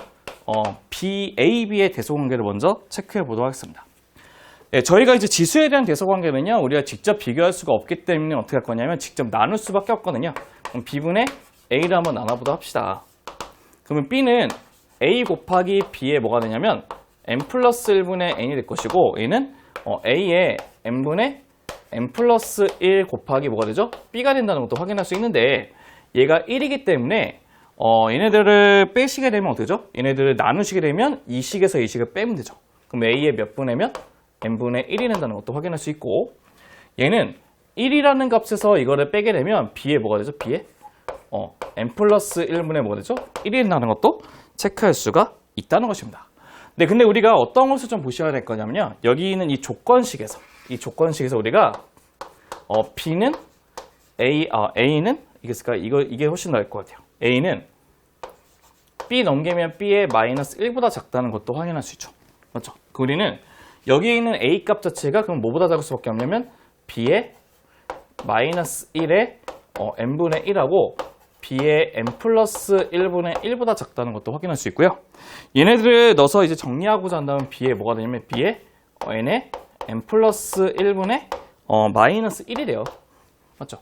b, a, b의 대소관계를 먼저 체크해 보도록 하겠습니다. 네, 저희가 이제 지수에 대한 대소관계는요. 우리가 직접 비교할 수가 없기 때문에 어떻게 할 거냐면 직접 나눌 수밖에 없거든요. 그럼 b분의 a를 한번 나눠보도록 합시다. 그러면 b는 a 곱하기 b에 뭐가 되냐면 n 플러스 1분의 n이 될 것이고 a는 a의 n분의 n 플러스 1 곱하기 뭐가 되죠? b가 된다는 것도 확인할 수 있는데 얘가 1이기 때문에 얘네들을 빼시게 되면 어떻게 되죠? 얘네들을 나누시게 되면 이 식에서 이 식을 빼면 되죠. 그럼 a의 몇 분의면 n분의 1이 된다는 것도 확인할 수 있고 얘는 1이라는 값에서 이거를 빼게 되면 b에 뭐가 되죠? b에 n 플러스 1분의 뭐가 되죠? 1이 된다는 것도 체크할 수가 있다는 것입니다. 네, 근데 우리가 어떤 것을 좀 보셔야 될 거냐면요. 여기 있는 이 조건식에서 우리가 b는 a는 이게 훨씬 나을 것 같아요. a는 b 넘기면 b의 마이너스 1보다 작다는 것도 확인할 수 있죠. 맞죠? 우리는 여기 있는 a 값 자체가 그럼 뭐보다 작을 수밖에 없냐면 b의 마이너스 1의 n분의 1하고 b의 n 플러스 1분의 1보다 작다는 것도 확인할 수 있고요. 얘네들을 넣어서 이제 정리하고자 한다면 b의 뭐가 되냐면 b의 n의 n 플러스 1분의 마이너스 1이 돼요. 맞죠?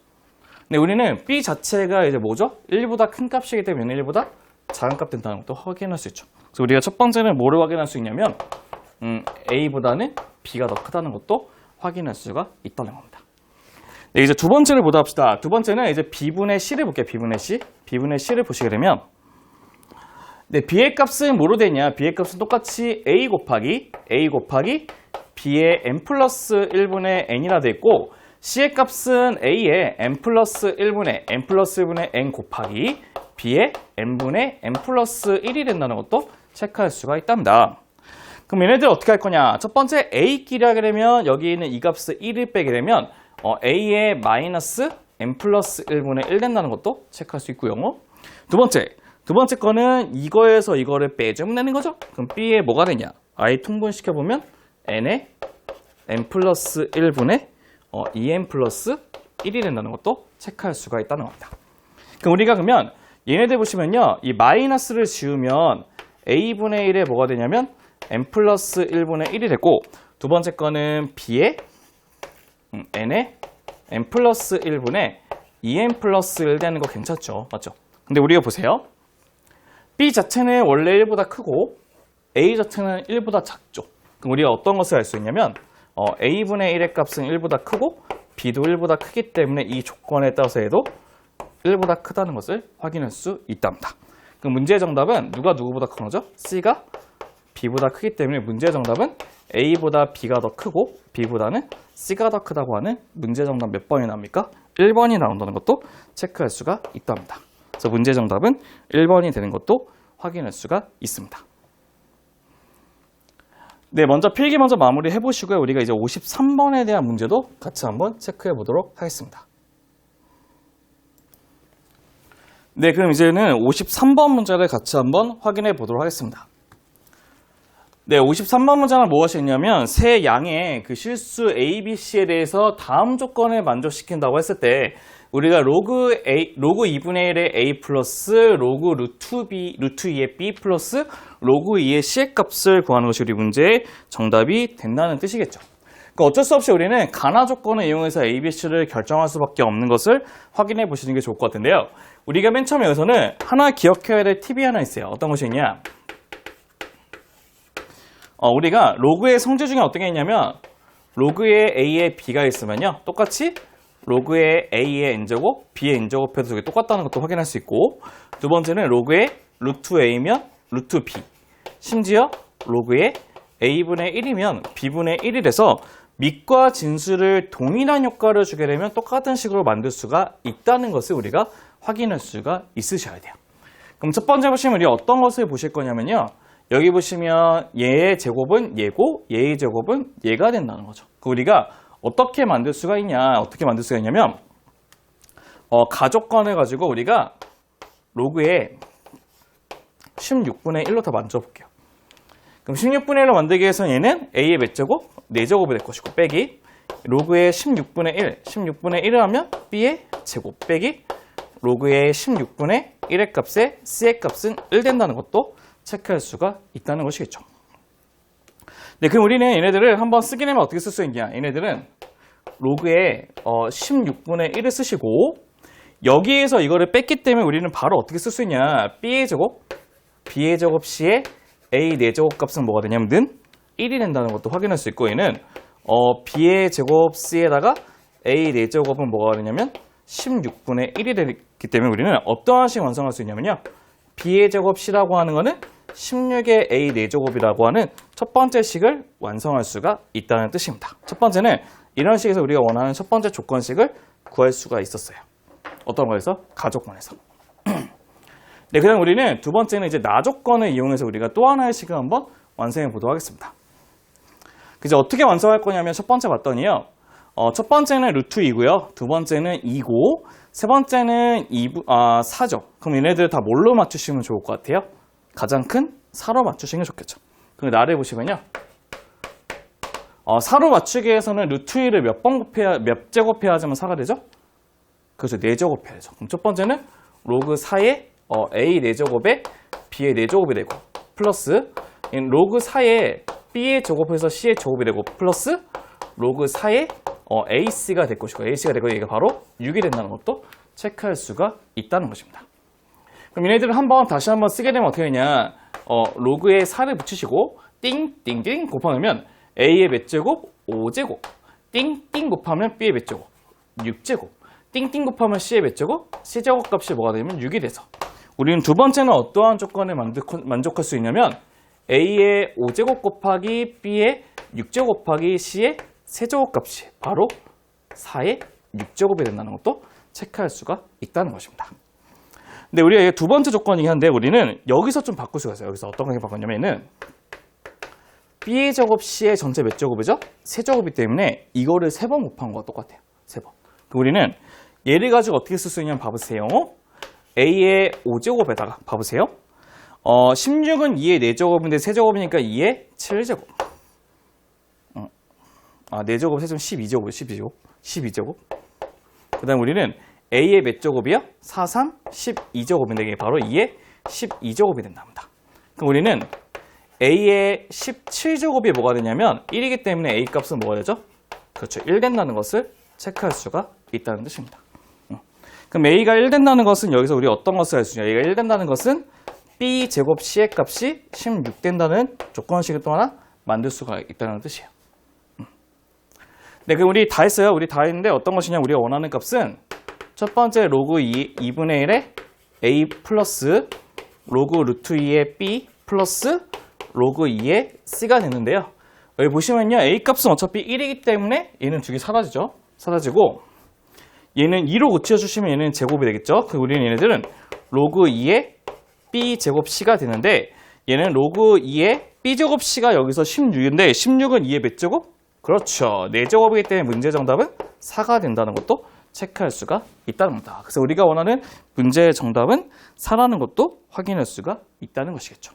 근데 우리는 b 자체가 이제 뭐죠? 1보다 큰 값이기 때문에 1보다 작은 값 된다는 것도 확인할 수 있죠. 그래서 우리가 첫 번째는 뭐를 확인할 수 있냐면 a보다는 b가 더 크다는 것도 확인할 수가 있다는 겁니다. 네, 이제 두 번째를 보다 합시다. 두 번째는 이제 b분의 c를 볼게요. b분의 c를 보시게 되면 네, b의 값은 뭐로 되냐? b의 값은 똑같이 a 곱하기 b의 n 플러스 1분의 n이라 돼 있고 c의 값은 a의 n 플러스 1분의 n 곱하기 b의 n분의 n 플러스 1이 된다는 것도 체크할 수가 있답니다. 그럼 얘네들 어떻게 할 거냐? 첫 번째 a끼리 하게 되면 여기 있는 이 값을 1을 빼게 되면 a의 마이너스 n 플러스 1분의 1 된다는 것도 체크할 수 있고요. 두 번째 거는 이거에서 이거를 빼주면 되는 거죠. 그럼 b에 뭐가 되냐? i 통분시켜보면 n의 n 플러스 1분의 2n 플러스 1이 된다는 것도 체크할 수가 있다는 겁니다. 그럼 우리가 그러면 얘네들 보시면요. 이 마이너스를 지우면 a분의 1에 뭐가 되냐면 n 플러스 1분의 1이 되고 두 번째 거는 b의 n의 n 플러스 1분의 2n 플러스 1 되는 거 괜찮죠? 맞죠? 근데 우리가 보세요. b 자체는 원래 1보다 크고 a 자체는 1보다 작죠. 그럼 우리가 어떤 것을 알 수 있냐면 a분의 1의 값은 1보다 크고 b도 1보다 크기 때문에 이 조건에 따라서 해도 1보다 크다는 것을 확인할 수 있답니다. 그럼 문제의 정답은 누가 누구보다 큰 거죠? c가 b보다 크기 때문에 문제의 정답은 a보다 b가 더 크고 b보다는 c가 더 크다고 하는 문제 정답 몇 번이 나옵니까? 1번이 나온다는 것도 체크할 수가 있답니다. 그래서 문제 정답은 1번이 되는 것도 확인할 수가 있습니다. 네, 먼저 필기 먼저 마무리 해보시고요. 우리가 이제 53번에 대한 문제도 같이 한번 체크해 보도록 하겠습니다. 네, 그럼 이제는 53번 문제를 같이 한번 확인해 보도록 하겠습니다. 네, 53번 문제는 무엇이 있냐면 세 양의 그 실수 A, B, C에 대해서 다음 조건을 만족시킨다고 했을 때 우리가 로그 2분의 1의 A 플러스 로그 루트 2의 B 플러스 로그 2의 C의 값을 구하는 것이 우리 문제의 정답이 된다는 뜻이겠죠. 그러니까 어쩔 수 없이 우리는 가나 조건을 이용해서 A, B, C를 결정할 수밖에 없는 것을 확인해 보시는 게 좋을 것 같은데요. 우리가 맨 처음에 여기서는 하나 기억해야 될 팁이 하나 있어요. 어떤 것이 있냐? 우리가 로그의 성질 중에 어떤 게 있냐면 로그의 A에 B가 있으면요. 똑같이 로그의 A의 N제곱, B의 N제곱해도 저게 똑같다는 것도 확인할 수 있고 두 번째는 로그의 루트 A면 루트 B 심지어 로그의 A분의 1이면 B분의 1이 돼서 밑과 진수를 동일한 효과를 주게 되면 똑같은 식으로 만들 수가 있다는 것을 우리가 확인할 수가 있으셔야 돼요. 그럼 첫 번째 보시면 우리 어떤 것을 보실 거냐면요. 여기 보시면 얘의 제곱은 얘고 얘의 제곱은 얘가 된다는 거죠. 우리가 어떻게 만들 수가 있냐면 가족권을 가지고 우리가 로그에 16분의 1로 다 만들어 볼게요. 그럼 16분의 1로 만들기 위해서는 얘는 a의 몇 제곱? 4제곱이 될 것이고 빼기 로그의 16분의 1을 하면 b의 제곱 빼기 로그의 16분의 1의 값에 c의 값은 1 된다는 것도 체크할 수가 있다는 것이겠죠. 네, 그럼 우리는 얘네들을 한번 쓰게 되면 어떻게 쓸 수 있냐? 얘네들은 로그에 16분의 1을 쓰시고 여기에서 이거를 뺐기 때문에 우리는 바로 어떻게 쓸 수 있냐? b의 제곱, b의 제곱 c의 a 4제곱 값은 뭐가 되냐면 는 1이 된다는 것도 확인할 수 있고 얘는 b의 제곱 c에다가 a 4제곱은 뭐가 되냐면 16분의 1이 되기 때문에 우리는 어떠한 식을 완성할 수 있냐면요. b의 제곱 c라고 하는 거는 16의 a 4제곱이라고 하는 첫 번째 식을 완성할 수가 있다는 뜻입니다. 첫 번째는 이런 식에서 우리가 원하는 첫 번째 조건식을 구할 수가 있었어요. 어떤 거에서? 가조건에서. 네, 그다음 우리는 두 번째는 이제 나조건을 이용해서 우리가 또 하나의 식을 한번 완성해 보도록 하겠습니다. 이제 어떻게 완성할 거냐면 첫 번째 봤더니요. 첫 번째는 루트 2고요. 두 번째는 2고, 세 번째는 4죠. 그럼 얘네들 다 뭘로 맞추시면 좋을 것 같아요? 가장 큰 4로 맞추시는 게 좋겠죠. 그럼 나를 보시면요. 4로 맞추기 위해서는 루트 2를 몇 제곱해야지만 4가 되죠? 그래서 4제곱해야죠. 그럼 첫 번째는 로그 4의 a 4제곱에 b의 4제곱이 되고 플러스 로그 4의 b의 제곱에서 c의 제곱이 되고 플러스 로그 4의 ac가 될 것이고 ac가 되고 얘가 바로 6이 된다는 것도 체크할 수가 있다는 것입니다. 그럼 얘네들을 다시 한번 쓰게 되면 어떻게 되냐? 로그에 4를 붙이시고 띵띵띵 곱하면 a의 몇 제곱? 5제곱. 띵띵 곱하면 b의 몇 제곱? 6제곱. 띵띵 곱하면 c의 몇 제곱? c제곱 값이 뭐가 되면 6이 돼서 우리는 두 번째는 어떠한 조건을 만족할 수 있냐면 a의 5제곱 곱하기 b의 6제곱 곱하기 c의 세제곱 값이 바로 4의 6제곱이 된다는 것도 체크할 수가 있다는 것입니다. 근데 우리가 두 번째 조건이긴 한데 우리는 여기서 좀 바꿀 수가 있어요. 여기서 어떤 걸 바꿨냐면은 b의 제곱 c의 전체 몇 제곱이죠? 세제곱이기 때문에 이거를 3번 곱한 거와 똑같아요. 3번. 우리는 얘를 가지고 어떻게 쓸 수 있냐면 봐보세요. a의 5제곱에다가 봐보세요. 16은 2의 4제곱인데 세제곱이니까 2의 7제곱. 4제곱, 세제곱 12제곱, 12제곱. 그 다음 우리는 a의 몇 제곱이요? 4, 3, 12제곱인데 이게 바로 2의 12제곱이 된답니다. 그럼 우리는 a의 17제곱이 뭐가 되냐면 1이기 때문에 a 값은 뭐가 되죠? 그렇죠. 1 된다는 것을 체크할 수가 있다는 뜻입니다. 그럼 a가 1 된다는 것은 여기서 우리 어떤 것을 할 수 있냐? a가 1 된다는 것은 b 제곱 c의 값이 16 된다는 조건식을 또 하나 만들 수가 있다는 뜻이에요. 네, 그럼 우리 다 했어요. 우리 다 했는데 어떤 것이냐? 우리가 원하는 값은 첫 번째 로그 2분의 1에 a 플러스 로그 루트 2의 b 플러스 로그 2의 c가 되는데요. 여기 보시면요. a 값은 어차피 1이기 때문에 얘는 두 개 사라지죠. 사라지고 얘는 2로 고쳐주시면 얘는 제곱이 되겠죠. 그 우리는 얘네들은 로그 2의 b 제곱 c가 되는데 얘는 로그 2의 b 제곱 c가 여기서 16인데 16은 2의 몇 제곱? 그렇죠. 4제곱이기 때문에 문제 정답은 4가 된다는 것도 체크할 수가 있다는 겁니다. 그래서 우리가 원하는 문제의 정답은 4라는 것도 확인할 수가 있다는 것이겠죠.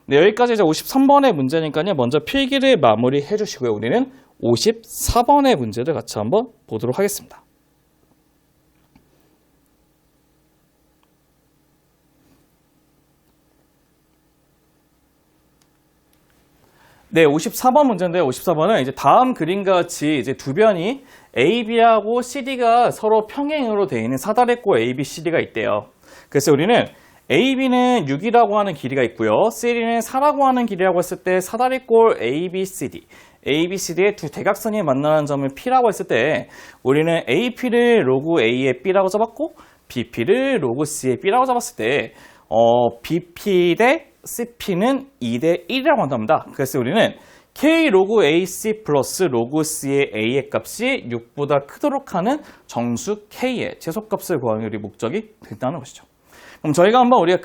네, 여기까지 이제 53번의 문제니까요. 먼저 필기를 마무리해 주시고요. 우리는 54번의 문제를 같이 한번 보도록 하겠습니다. 네, 54번 문제인데요. 54번은 이제 다음 그림과 같이 이제 두 변이 AB하고 CD가 서로 평행으로 되어 있는 사다리꼴 ABCD가 있대요. 그래서 우리는 AB는 6이라고 하는 길이가 있고요. CD는 4라고 하는 길이라고 했을 때 사다리꼴 ABCD, ABCD의 두 대각선이 만나는 점을 P라고 했을 때 우리는 AP를 로그 A의 B라고 잡았고 BP를 로그 C의 B라고 잡았을 때 BP 대 CP는 2대 1이라고 한답니다. 그래서 우리는 K 로그 AC 플러스 로그 C의 A의 값이 6보다 크도록 하는 정수 K의 최소값을 구하는 우리 목적이 된다는 것이죠. 그럼 저희가 한번 우리가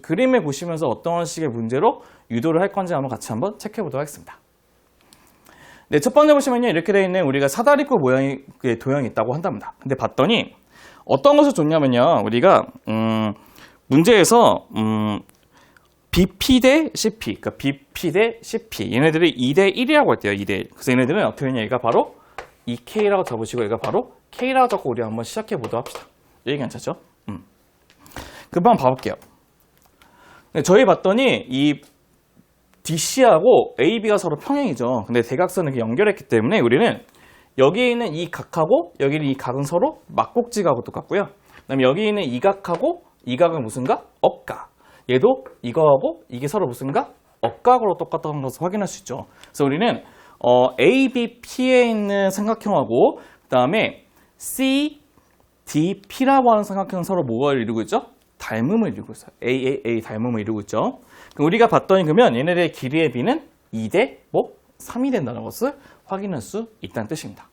그림을 보시면서 어떤 식의 문제로 유도를 할 건지 같이 한번 체크해 보도록 하겠습니다. 네, 첫 번째 보시면요. 이렇게 되어 있는 우리가 사다리꼴 모양의 도형이 있다고 한답니다. 근데 봤더니 어떤 것을 줬냐면요. 우리가 문제에서 BP 대 CP, 그러니까 BP 대 CP 얘네들이 2대 1이라고 했대요. 2대 1. 그래서 얘네들은 어떻게 되냐. 얘가 바로 2K라고 잡으시고 얘가 바로 K라고 잡고 우리 한번 시작해 보도록 합시다. 여기 괜찮죠? 금방 봐볼게요. 네, 저희 봤더니 이 DC하고 AB가 서로 평행이죠. 근데 대각선을 이렇게 연결했기 때문에 우리는 여기에 있는 이 각하고 여기 있는 이 각은 서로 막곡지각하고 똑같고요. 그다음에 여기 있는 이 각하고 이 각은 무슨각? 억각. 얘도 이거하고 이게 서로 무슨각? 억각으로 똑같다는 것을 확인할 수 있죠. 그래서 우리는 A, B, P에 있는 삼각형하고 그 다음에 C, D, P라고 하는 삼각형은 서로 뭐를 이루고 있죠? 닮음을 이루고 있어요. A 닮음을 이루고 있죠. 그럼 우리가 봤더니 그러면 얘네들의 길이의 B는 2대 3이 된다는 것을 확인할 수 있다는 뜻입니다.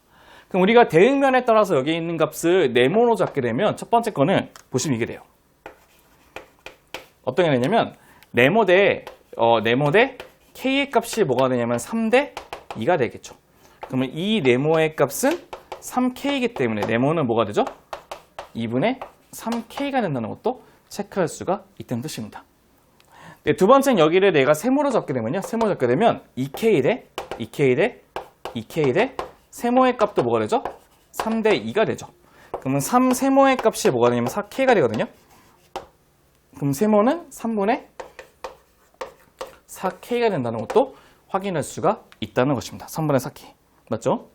그럼 우리가 대응면에 따라서 여기 있는 값을 네모로 잡게 되면 첫 번째 거는 보시면 이게 돼요. 어떤 게 되냐면 네모 대 K의 값이 뭐가 되냐면 3대 2가 되겠죠. 그러면 이 네모의 값은 3K이기 때문에 네모는 뭐가 되죠? 2분의 3K가 된다는 것도 체크할 수가 있다는 뜻입니다. 네, 두 번째는 여기를 내가 세모로 잡게 되면요. 세모로 잡게 되면 2K 대 세모의 값도 뭐가 되죠? 3대 2가 되죠. 그러면 3세모의 값이 뭐가 되냐면 4K가 되거든요. 그럼 세모는 3분의 4K가 된다는 것도 확인할 수가 있다는 것입니다. 3분의 4K. 맞죠?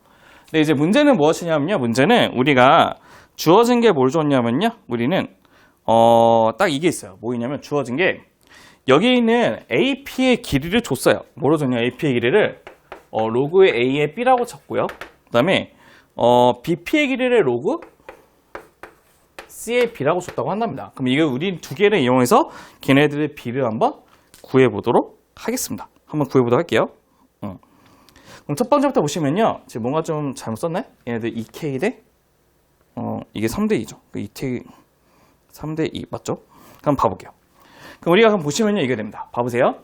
근데 이제 문제는 무엇이냐면요. 문제는 우리가 주어진 게 뭘 줬냐면요. 우리는 딱 이게 있어요. 뭐냐면 주어진 게 여기 있는 AP의 길이를 줬어요. 뭐로 줬냐? AP의 길이를 로그의 A의 B라고 쳤고요. 그 다음에 BP의 길이를 로그 C의 B라고 줬다고 한답니다. 그럼 이거 우리 두 개를 이용해서 걔네들의 B를 한번 구해보도록 하겠습니다. 한번 구해보도록 할게요. 그럼 첫 번째부터 보시면요. 지금 뭔가 좀 잘못 썼네? 얘네들 2K 대 이게 3대 2죠. 2K 3대 2 맞죠? 그럼 봐볼게요. 그럼 우리가 한번 보시면요. 이게 됩니다. 봐보세요.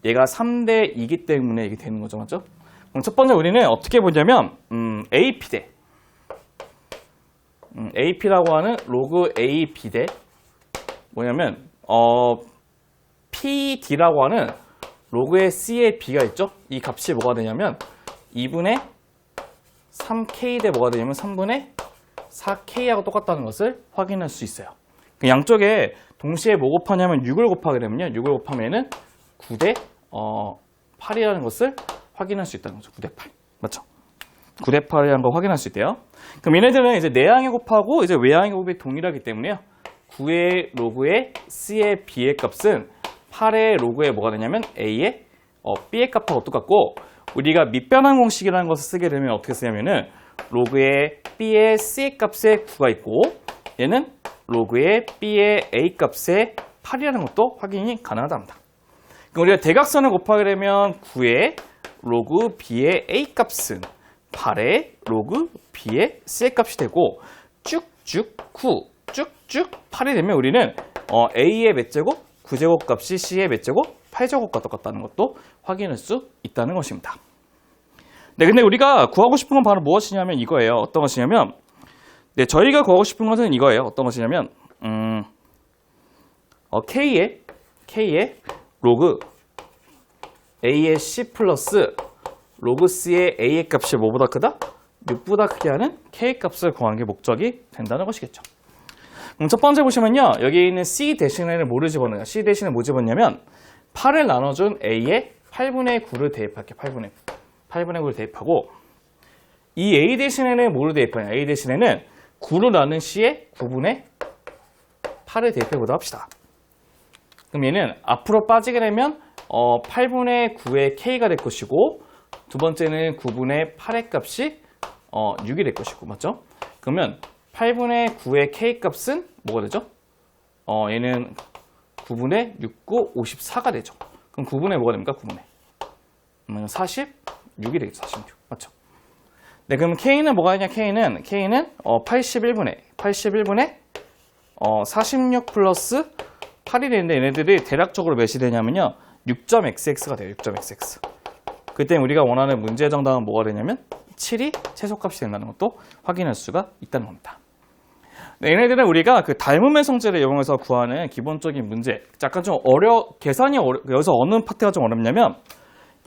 얘가 3대 2이기 때문에 이게 되는 거죠. 맞죠? 그럼 첫 번째 우리는 어떻게 보냐면 AP 대 AP라고 하는 로그 AB 대 뭐냐면 PD라고 하는 로그의 C의 B가 있죠? 이 값이 뭐가 되냐면 2분의 3K 대 뭐가 되냐면 3분의 4K하고 똑같다는 것을 확인할 수 있어요. 그 양쪽에 동시에 뭐 곱하냐면 6을 곱하게 되면요. 6을 곱하면은 9대 8이라는 것을 확인할 수 있다는 거죠. 9대 8. 맞죠? 9대 8이라는 걸 확인할 수 있대요. 그럼 얘네들은 이제 내항의 곱하고 이제 외항의 곱이 동일하기 때문에요. 9의 로그의 C의 B의 값은 8의 로그의 뭐가 되냐면 A의 B의 값하고 똑같고 우리가 밑변환 공식이라는 것을 쓰게 되면 어떻게 쓰냐면은 로그의 B의 C의 값에 9가 있고 얘는 로그의 B의 A 값에 8이라는 것도 확인이 가능하답니다. 그럼 우리가 대각선을 곱하게 되면 9의 로그 B의 A 값은 8의 로그 B의 C의 값이 되고 쭉쭉 9, 쭉쭉 8이 되면 우리는 A의 몇 제곱? 9제곱 값이 C의 몇 제곱? 8제곱과 똑같다는 것도 확인할 수 있다는 것입니다. 네, 근데 우리가 구하고 싶은 건 바로 무엇이냐면 이거예요. 어떤 것이냐면 네, 저희가 구하고 싶은 것은 이거예요. 어떤 것이냐면 K의 로그 A의 C 플러스 로그 C의 A의 값이 뭐보다 크다? 6보다 크게 하는 K 값을 구하는 게 목적이 된다는 것이겠죠. 그럼 첫 번째 보시면요. 여기 있는 C 대신에는 뭐를 집어넣어요? C 대신에 뭐 집어넣냐면 8을 나눠준 A에 8분의 9를 대입할게요. 8분의 9를 대입하고 이 A 대신에는 뭐를 대입하냐? A 대신에는 9를 나눈 C에 9분의 8을 대입해보도록 합시다. 그럼 얘는 앞으로 빠지게 되면 8분의 9의 K가 될 것이고 두 번째는 9분의 8의 값이 6이 될 것이고 맞죠? 그러면 8분의 9의 K 값은 뭐가 되죠? 얘는 9분의 6, 9, 54가 되죠. 그럼 9분의 뭐가 됩니까? 9분의 46이 되겠죠. 46 맞죠? 네, 그럼 K는 뭐가 되냐? K는 81분의 46 플러스 8이 되는데 얘네들이 대략적으로 몇이 되냐면요. 6.xx가 돼요. 6.xx. 그때 우리가 원하는 문제의 정답은 뭐가 되냐면 7이 최소값이 된다는 것도 확인할 수가 있다는 겁니다. 네, 얘네들은 우리가 그 닮음의 성질을 이용해서 구하는 기본적인 문제. 약간 좀 계산이 여기서 어느 파트가 좀 어렵냐면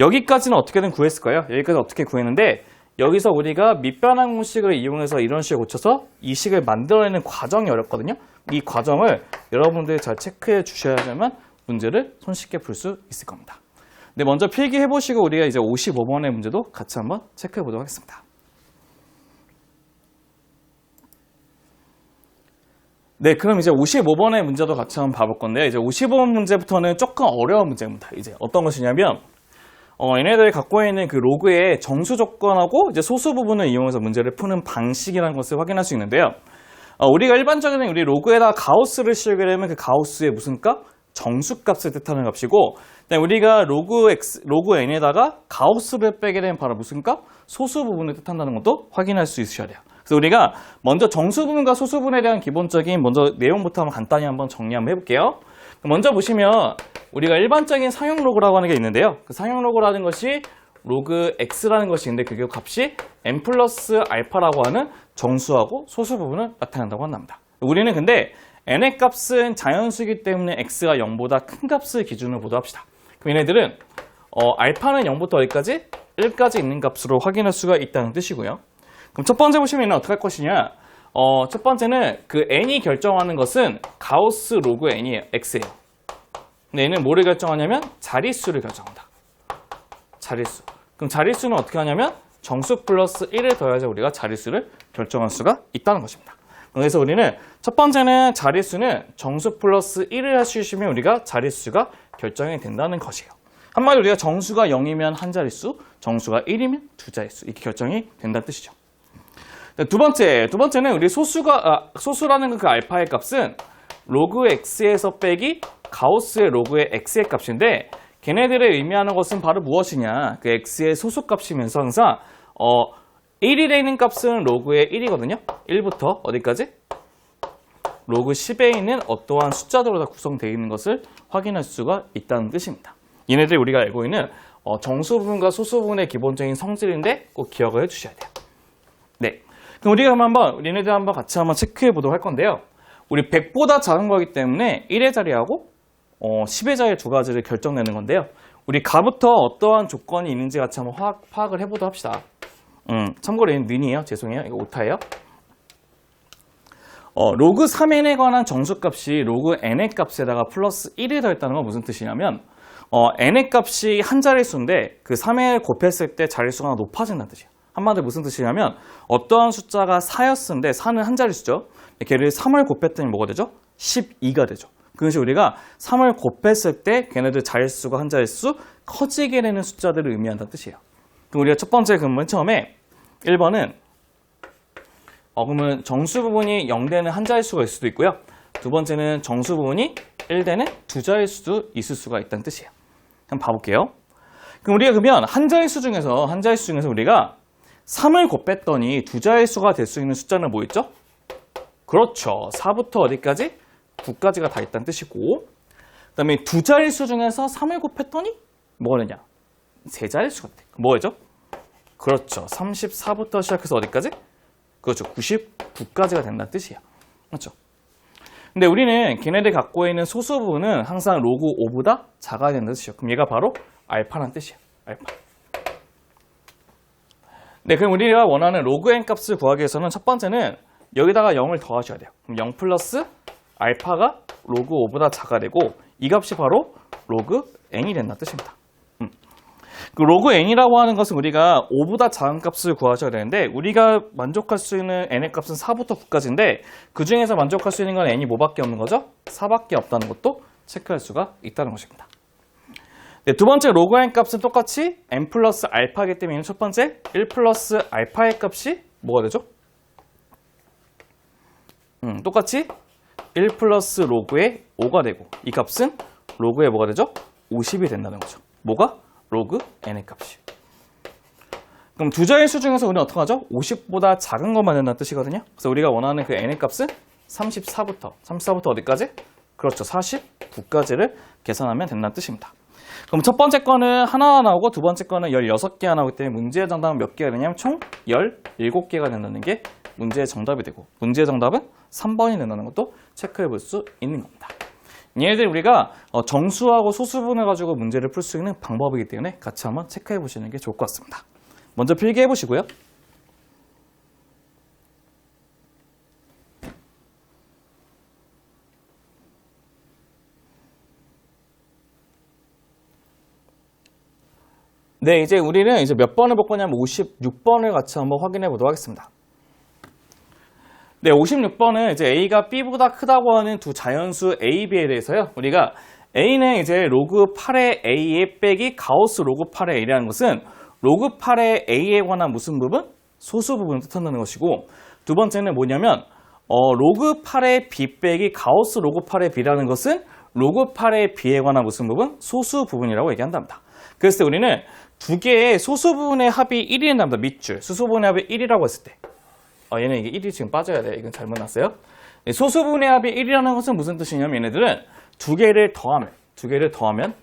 여기까지는 어떻게든 구했을 거예요. 여기까지 어떻게 구했는데 여기서 우리가 밑변환 공식을 이용해서 이런 식으로 고쳐서 이 식을 만들어내는 과정이 어렵거든요. 이 과정을 여러분들이 잘 체크해 주셔야만 문제를 손쉽게 풀 수 있을 겁니다. 네, 먼저 필기해 보시고 우리가 이제 55번의 문제도 같이 한번 체크해 보도록 하겠습니다. 네, 그럼 이제 55번의 문제도 같이 한번 봐볼 건데요. 이제 55번 문제부터는 조금 어려운 문제입니다. 이제 어떤 것이냐면 얘네들이 갖고 있는 그 로그의 정수 조건하고 이제 소수 부분을 이용해서 문제를 푸는 방식이라는 것을 확인할 수 있는데요. 우리가 일반적인 우리 로그에다가 가우스를 씌우게 되면 그 가우스의 무슨 값? 정수값을 뜻하는 값이고, 우리가 로그 n에다가 가우스를 빼게 되면 바로 무슨 값? 소수 부분을 뜻한다는 것도 확인할 수 있으셔야 돼요. 그래서 우리가 먼저 정수 부분과 소수 부분에 대한 기본적인 먼저 내용부터 한번 간단히 한번 정리 한번 해볼게요. 먼저 보시면 우리가 일반적인 상용 로그라고 하는 게 있는데요. 그 상용 로그라는 것이 로그 x라는 것이 있는데 그게 값이 n 플러스 알파라고 하는 정수하고 소수 부분을 나타낸다고 한답니다. 우리는 근데 n의 값은 자연수이기 때문에 x가 0보다 큰 값을 기준으로 보도합시다. 그럼 얘네들은 알파는 0부터 어디까지? 1까지 있는 값으로 확인할 수가 있다는 뜻이고요. 그럼 첫 번째 보시면 얘는 어떻게 할 것이냐? 첫 번째는 그 n이 결정하는 것은 가우스 로그 n이에요. x예요. 근데 얘는 뭐를 결정하냐면 자릿수를 결정한다. 자릿수. 그럼 자릿수는 어떻게 하냐면 정수 플러스 1을 더해야지 우리가 자릿수를 결정할 수가 있다는 것입니다. 그래서 우리는 첫 번째는 자릿수는 정수 플러스 1을 할 수 있으면 우리가 자릿수가 결정이 된다는 것이에요. 한마디로 우리가 정수가 0이면 한 자릿수, 정수가 1이면 두 자릿수 이렇게 결정이 된다는 뜻이죠. 두 번째는 우리 소수라는 그 알파의 값은 로그 x에서 빼기 가우스의 로그의 x의 값인데 걔네들의 의미하는 것은 바로 무엇이냐? 그 x의 소수값이면서 항상 1이 되는 값은 로그의 1이거든요. 1부터 어디까지? 로그 10에 있는 어떠한 숫자들로 다 구성되어 있는 것을 확인할 수가 있다는 뜻입니다. 얘네들이 우리가 알고 있는 정수 부분과 소수 부분의 기본적인 성질인데 꼭 기억을 해주셔야 돼요. 네. 그럼 우리가 얘네들 한번 같이 한번 체크해 보도록 할 건데요. 우리 100보다 작은 거기 때문에 1의 자리하고 10의 자리 두 가지를 결정내는 건데요. 우리 가부터 어떠한 조건이 있는지 같이 한번 파악을 해보도록 합시다. 참고로 얘는 는이에요. 죄송해요. 이거 오타예요. 로그 3n에 관한 정수값이 로그 n의 값에다가 플러스 1을 더했다는 건 무슨 뜻이냐면 n의 값이 한 자릿수인데 그 3을 곱했을 때 자릿수가 높아진다는 뜻이에요. 한마디로 무슨 뜻이냐면 어떠한 숫자가 4였는데 4는 한 자릿수죠. 걔를 3을 곱했더니 뭐가 되죠? 12가 되죠. 그것이 우리가 3을 곱했을 때 걔네들 자릿수가 한 자릿수 커지게 되는 숫자들을 의미한다는 뜻이에요. 그럼 우리가 첫 번째 맨 처음에 1번은 그러면 정수 부분이 0되는 한 자릿수가 있을 수도 있고요. 두 번째는 정수 부분이 1되는 두 자릿수도 있을 수가 있다는 뜻이에요. 한번 봐볼게요. 그럼 우리가 그러면 한 자릿수 중에서 우리가 3을 곱했더니 두 자릿수가 될 수 있는 숫자는 뭐 있죠? 그렇죠. 4부터 어디까지? 9까지가 다 있다는 뜻이고, 그 다음에 두 자릿수 중에서 3을 곱했더니 뭐가 되냐? 세 자릿수가 돼. 뭐죠? 그렇죠. 34부터 시작해서 어디까지? 그렇죠. 99까지가 된다는 뜻이에요. 그렇죠. 근데 우리는 걔네들 갖고 있는 소수 부분은 항상 로그 5보다 작아야 된다는 뜻이에요. 그럼 얘가 바로 알파라는 뜻이에요. 알파. 네, 그럼 우리가 원하는 로그 n 값을 구하기 위해서는 첫 번째는 여기다가 0을 더하셔야 돼요. 그럼 0 플러스 알파가 로그 5보다 작아야 되고 이 값이 바로 로그 n이 된다는 뜻입니다. 그 로그 n이라고 하는 것은 우리가 5보다 작은 값을 구하셔야 되는데 우리가 만족할 수 있는 n의 값은 4부터 9까지인데 그 중에서 만족할 수 있는 건 n이 뭐밖에 없는 거죠? 4밖에 없다는 것도 체크할 수가 있다는 것입니다. 네, 두 번째 로그 n 값은 똑같이 n 플러스 알파이기 때문에 첫 번째 1 플러스 알파의 값이 뭐가 되죠? 똑같이 1 플러스 로그의 5가 되고 이 값은 로그의 뭐가 되죠? 50이 된다는 거죠. 뭐가? 로그 n의 값이. 그럼 두 자릿수 중에서 우리는 어떻게 하죠? 50보다 작은 것만 된다는 뜻이거든요. 그래서 우리가 원하는 그 n의 값은 34부터 어디까지? 그렇죠. 49까지를 계산하면 된다는 뜻입니다. 그럼 첫 번째 거는 하나 나오고 두 번째 거는 16개가 나오기 때문에 문제의 정답은 몇 개가 되냐면 총 17개가 된다는 게 문제의 정답이 되고 문제의 정답은 3번이 된다는 것도 체크해 볼 수 있는 겁니다. 얘네들 우리가 정수하고 소수분을 가지고 문제를 풀 수 있는 방법이기 때문에 같이 한번 체크해 보시는 게 좋을 것 같습니다. 먼저 필기해 보시고요. 네, 이제 우리는 몇 번을 볼 거냐면 56번을 같이 한번 확인해 보도록 하겠습니다. 네, 56번은 이제 A가 B보다 크다고 하는 두 자연수 A, B에 대해서요. 우리가 a는 이제 로그 8의 a에 빼기 가우스 로그 8의 a라는 것은 로그 8의 a에 관한 무슨 부분? 소수 부분을 뜻한다는 것이고, 두 번째는 뭐냐면 로그 8의 b 빼기 가우스 로그 8의 b라는 것은 로그 8의 b에 관한 무슨 부분? 소수 부분이라고 얘기한답니다. 그랬을 때 우리는 두 개의 소수 부분의 합이 1이 된답니다. 밑줄. 소수 부분의 합이 1이라고 했을 때. 얘는 이게 1이 지금 빠져야 돼. 이건 잘못 났어요. 소수 부분의 합이 1이라는 것은 무슨 뜻이냐면 얘네들은 두 개를 더하면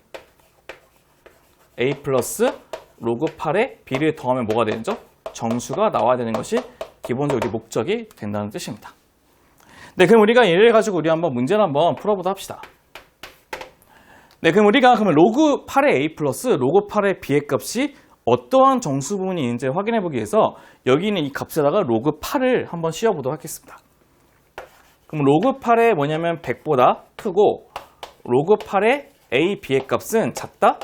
a 플러스 로그 8에 b를 더하면 뭐가 되죠? 정수가 나와야 되는 것이 기본적으로 우리 목적이 된다는 뜻입니다. 네, 그럼 우리가 얘를 가지고 우리 한번 문제를 한번 풀어보도록 합시다. 네, 그럼 우리가 그러면 로그 8의 a 플러스 로그 8의 b의 값이 어떠한 정수 부분이 있는지 확인해 보기 위해서 여기 있는 이 값에다가 로그 8을 한번 씌워보도록 하겠습니다. 그럼 로그 8의 뭐냐면 100보다 크고 로그 8의 a, b의 값은 작다?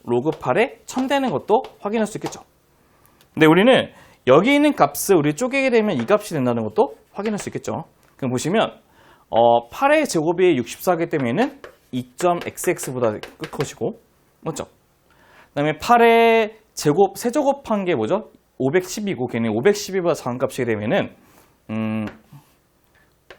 로그 8에 1000 되는 것도 확인할 수 있겠죠. 근데 우리는 여기 있는 값을 우리 쪼개게 되면 이 값이 된다는 것도 확인할 수 있겠죠. 그럼 보시면 8의 제곱이 64이기 때문에는 2.xx보다 큰 것이고, 맞죠? 그 다음에 8의 제곱, 세제곱한 게 뭐죠? 510이고 걔는 512보다 작은 값이기 되면은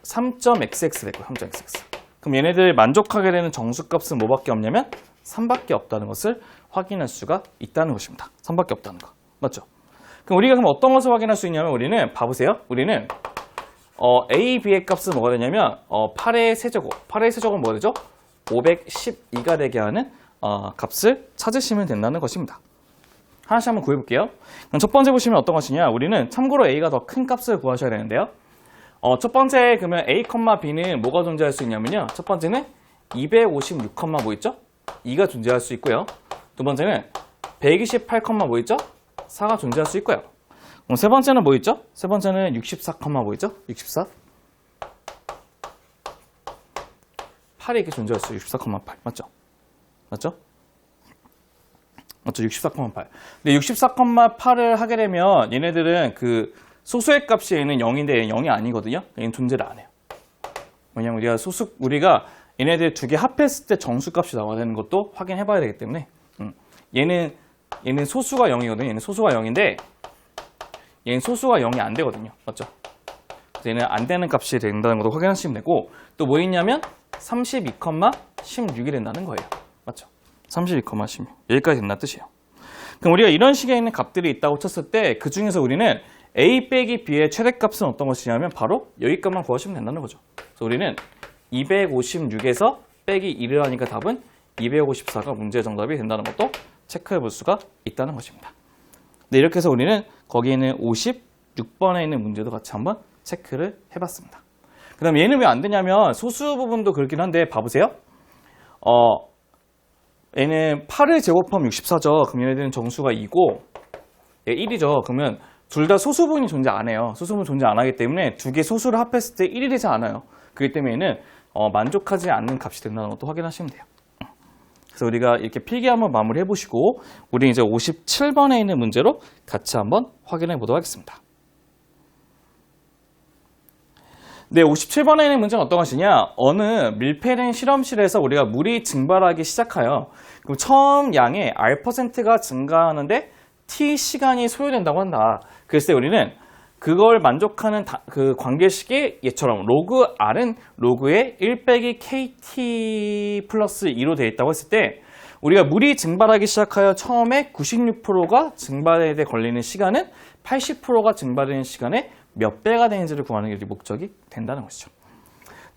3.xx 되고 3.xx. 그럼 얘네들 만족하게 되는 정수값은 뭐밖에 없냐면 3밖에 없다는 것을 확인할 수가 있다는 것입니다. 3밖에 없다는 거. 맞죠? 그럼 우리가 그럼 어떤 것을 확인할 수 있냐면 우리는 봐보세요. 우리는 a, b의 값은 뭐가 되냐면 8의 세제곱. 8의 세제곱은 뭐가 되죠? 512가 되게 하는 값을 찾으시면 된다는 것입니다. 하나씩 한번 구해볼게요. 그럼 첫 번째 보시면 어떤 것이냐? 우리는 참고로 a가 더 큰 값을 구하셔야 되는데요. 첫 번째 그러면 a, b는 뭐가 존재할 수 있냐면요. 첫 번째는 256, 뭐 있죠? 2가 존재할 수 있고요. 두 번째는 128, 뭐 있죠? 4가 존재할 수 있고요. 그럼 세 번째는 뭐 있죠? 세 번째는 64, 뭐 있죠? 64. 8이 이렇게 존재할 수 있어요. 64,8. 맞죠? 맞죠? 맞죠? 64,8. 근데 64,8을 하게 되면 얘네들은 그 소수의 값이 얘는 0인데 얘는 0이 아니거든요. 얘는 존재를 안 해요. 왜냐면 우리가 얘네들 두 개 합했을 때 정수값이 나와야 되는 것도 확인해 봐야 되기 때문에 얘는 소수가 0이거든요. 얘는 소수가 0인데 얘는 소수가 0이 안 되거든요. 맞죠? 그래서 얘는 안 되는 값이 된다는 것도 확인하시면 되고, 또 뭐 있냐면 32,16이 된다는 거예요. 맞죠? 32,16. 여기까지 된다는 뜻이에요. 그럼 우리가 이런 식에 있는 값들이 있다고 쳤을 때 그 중에서 우리는 a 빼기 b의 최대값은 어떤 것이냐면 바로 여기 값만 구하시면 된다는 거죠. 그래서 우리는 256에서 빼기 1을 하니까 답은 254가 문제의 정답이 된다는 것도 체크해 볼 수가 있다는 것입니다. 네, 이렇게 해서 우리는 거기에 있는 56번에 있는 문제도 같이 한번 체크를 해봤습니다. 그 다음에 얘는 왜 안 되냐면 소수 부분도 그렇긴 한데 봐보세요. 얘는 8을 제곱하면 64죠. 그럼 얘네들은 정수가 2고 얘 1이죠. 그러면 둘 다 소수 부분이 존재 안 해요. 소수 부분 존재 안 하기 때문에 두 개 소수를 합했을 때 1이 되지 않아요. 그렇기 때문에 얘는 만족하지 않는 값이 된다는 것도 확인하시면 돼요. 그래서 우리가 이렇게 필기 한번 마무리해 보시고 우리 이제 57번에 있는 문제로 같이 한번 확인해 보도록 하겠습니다. 네, 57번에 있는 문제는 어떤 것이냐? 어느 밀폐된 실험실에서 우리가 물이 증발하기 시작하여 그럼 처음 양의 R%가 증가하는데 T 시간이 소요된다고 한다. 그래서 우리는 그걸 만족하는 그 관계식이 얘처럼 로그 R은 로그의 1 빼기 KT 플러스 2로 되어 있다고 했을 때 우리가 물이 증발하기 시작하여 처음에 96%가 증발에 걸리는 시간은 80%가 증발되는 시간에 몇 배가 되는지를 구하는 게 우리 목적이 된다는 것이죠.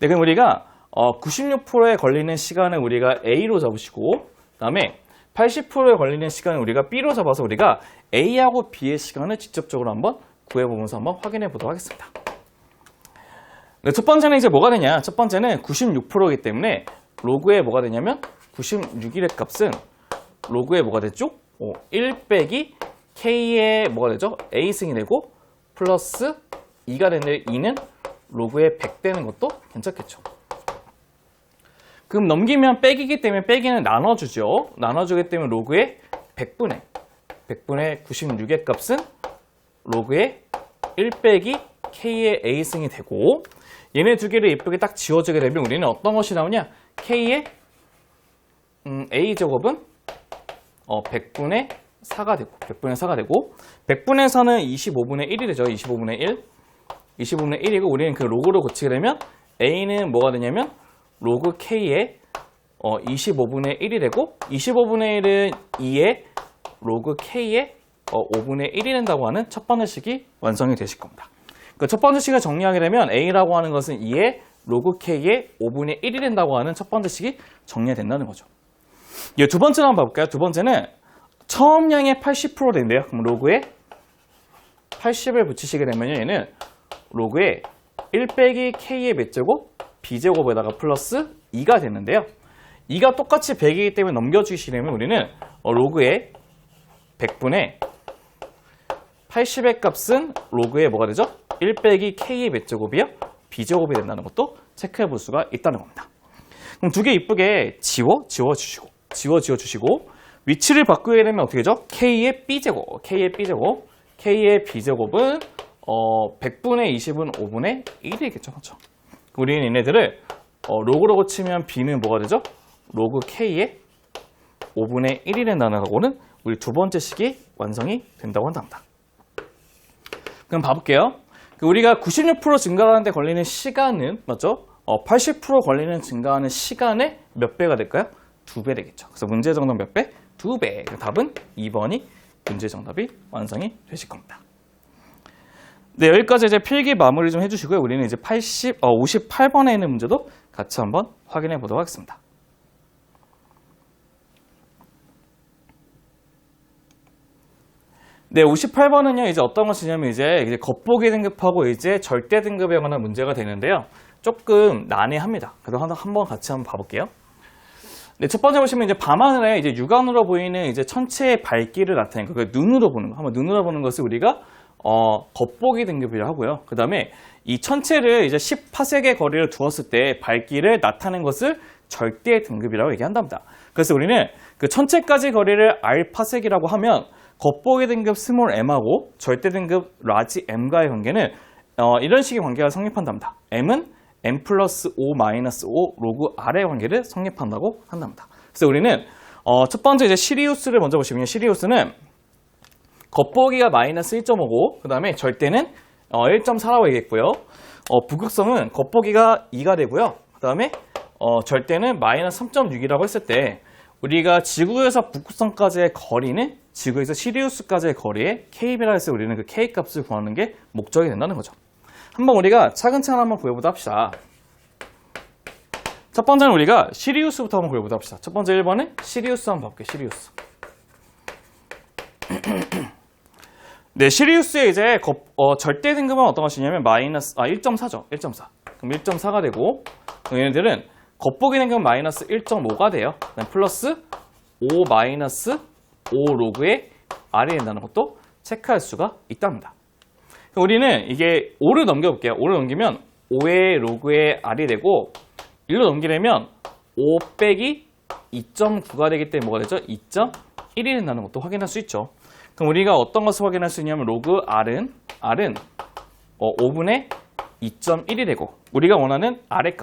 네, 그럼 우리가 96%에 걸리는 시간을 우리가 A로 잡으시고 그 다음에 80%에 걸리는 시간을 우리가 B로 잡아서 우리가 A하고 B의 시간을 직접적으로 한번 구해보면서 한번 확인해 보도록 하겠습니다. 네, 첫 번째는 이제 뭐가 되냐? 첫 번째는 96%이기 때문에 로그에 뭐가 되냐면 96일의 값은 로그에 뭐가 됐죠? 1 빼기 K에 뭐가 되죠? A승이 되고 플러스 2가 되는데 2는 로그에 100 되는 것도 괜찮겠죠. 그럼 넘기면 빼기이기 때문에 빼기는 나눠주죠. 나눠주기 때문에 로그의 100분의 96의 값은 로그의 1 빼기 K의 A승이 되고 얘네 두 개를 예쁘게 딱 지워주게 되면 우리는 어떤 것이 나오냐? K의 a제곱은 100분의 4가 되고 100분의 4가 되고 100분의 4는 25분의 1이 되죠. 25분의 1. 25분의 1이고 우리는 그 로그로 고치게 되면 a는 뭐가 되냐면 로그 k의 25분의 1이 되고 25분의 1은 2의 로그 k의 5분의 1이 된다고 하는 첫 번째 식이 완성이 되실 겁니다. 그 첫 번째 식을 정리하게 되면 a라고 하는 것은 2의 로그 k의 5분의 1이 된다고 하는 첫 번째 식이 정리가 된다는 거죠. 이 두 번째로 한번 봐볼까요? 두 번째는 처음량의 80% 된대요. 그럼 로그에 80을 붙이시게 되면 얘는 로그에 1 빼기 k의 몇 제곱? b제곱에다가 플러스 2가 되는데요. 2가 똑같이 100이기 때문에 넘겨주시려면 우리는 로그의 100분의 80의 값은 로그에 뭐가 되죠? 1 빼기 k의 몇 제곱이요? b제곱이 된다는 것도 체크해 볼 수가 있다는 겁니다. 그럼 두 개 이쁘게 지워주시고 위치를 바꾸게 되면 어떻게 되죠? k의 b제곱, k의 b제곱은 100분의 20은 5분의 1이겠죠. 그렇죠? 우리는 얘네들을 로그로 고치면 b는 뭐가 되죠? 로그 k의 5분의 1이 된다는 거고는 우리 두 번째 식이 완성이 된다고 한답니다. 그럼 봐볼게요. 우리가 96% 증가하는 데 걸리는 시간은 맞죠? 80% 걸리는 증가하는 시간의 몇 배가 될까요? 2배 되겠죠. 그래서 문제 정답 몇 배? 2배. 답은 2번이 문제 정답이 완성이 되실 겁니다. 네, 여기까지 이제 필기 마무리 좀 해주시고요. 우리는 이제 58번에 있는 문제도 같이 한번 확인해 보도록 하겠습니다. 네, 58번은요, 이제 어떤 것이냐면 이제 겉보기 등급하고 이제 절대 등급에 관한 문제가 되는데요. 조금 난해합니다. 그래서 한번 같이 한번 봐볼게요. 네, 첫 번째 보시면 이제 밤하늘에 이제 육안으로 보이는 이제 천체의 밝기를 나타내는 거, 눈으로 보는 거, 한번 눈으로 보는 것을 우리가 겉보기 등급이라고 하고요. 그 다음에 이 천체를 이제 10파섹의 거리를 두었을 때 밝기를 나타낸 것을 절대 등급이라고 얘기한답니다. 그래서 우리는 그 천체까지 거리를 r파섹이라고 하면 겉보기 등급 스몰 m하고 절대 등급 라지 m과의 관계는 이런 식의 관계가 성립한답니다. m은 m 플러스 5 마이너스 5 로그 r의 관계를 성립한다고 한답니다. 그래서 우리는 첫 번째 이제 시리우스를 먼저 보시면 시리우스는 겉보기가 마이너스 1.5고 그 다음에 절대는 1.4라고 얘기했고요. 북극성은 겉보기가 2가 되고요. 그 다음에 절대는 마이너스 3.6이라고 했을 때 우리가 지구에서 북극성까지의 거리는 지구에서 시리우스까지의 거리에 kb라 해서 우리는 그 k 값을 구하는 게 목적이 된다는 거죠. 한번 우리가 차근차근 한번 구해보다 합시다. 첫 번째는 우리가 시리우스부터 한번 구해보다 합시다. 첫 번째 1번은 시리우스 한번 볼게요. 시리우스. 네, 시리우스의 이제 절대 등급은 어떤 것이냐면 1.4죠. 1.4. 그럼 1.4가 되고 얘네들은 겉보기 등급은 마이너스 1.5가 돼요. 플러스 5 마이너스 5 로그의 r이 된다는 것도 체크할 수가 있답니다. 우리는 이게 5를 넘겨볼게요. 5를 넘기면 5의 로그의 r이 되고 1로 넘기려면 5 빼기 2.9가 되기 때문에 뭐가 되죠? 2.1이 된다는 것도 확인할 수 있죠. 그럼 우리가 어떤 것을 확인할 수 있냐면 로그 r은 5분의 2.1이 되고 우리가 원하는 r의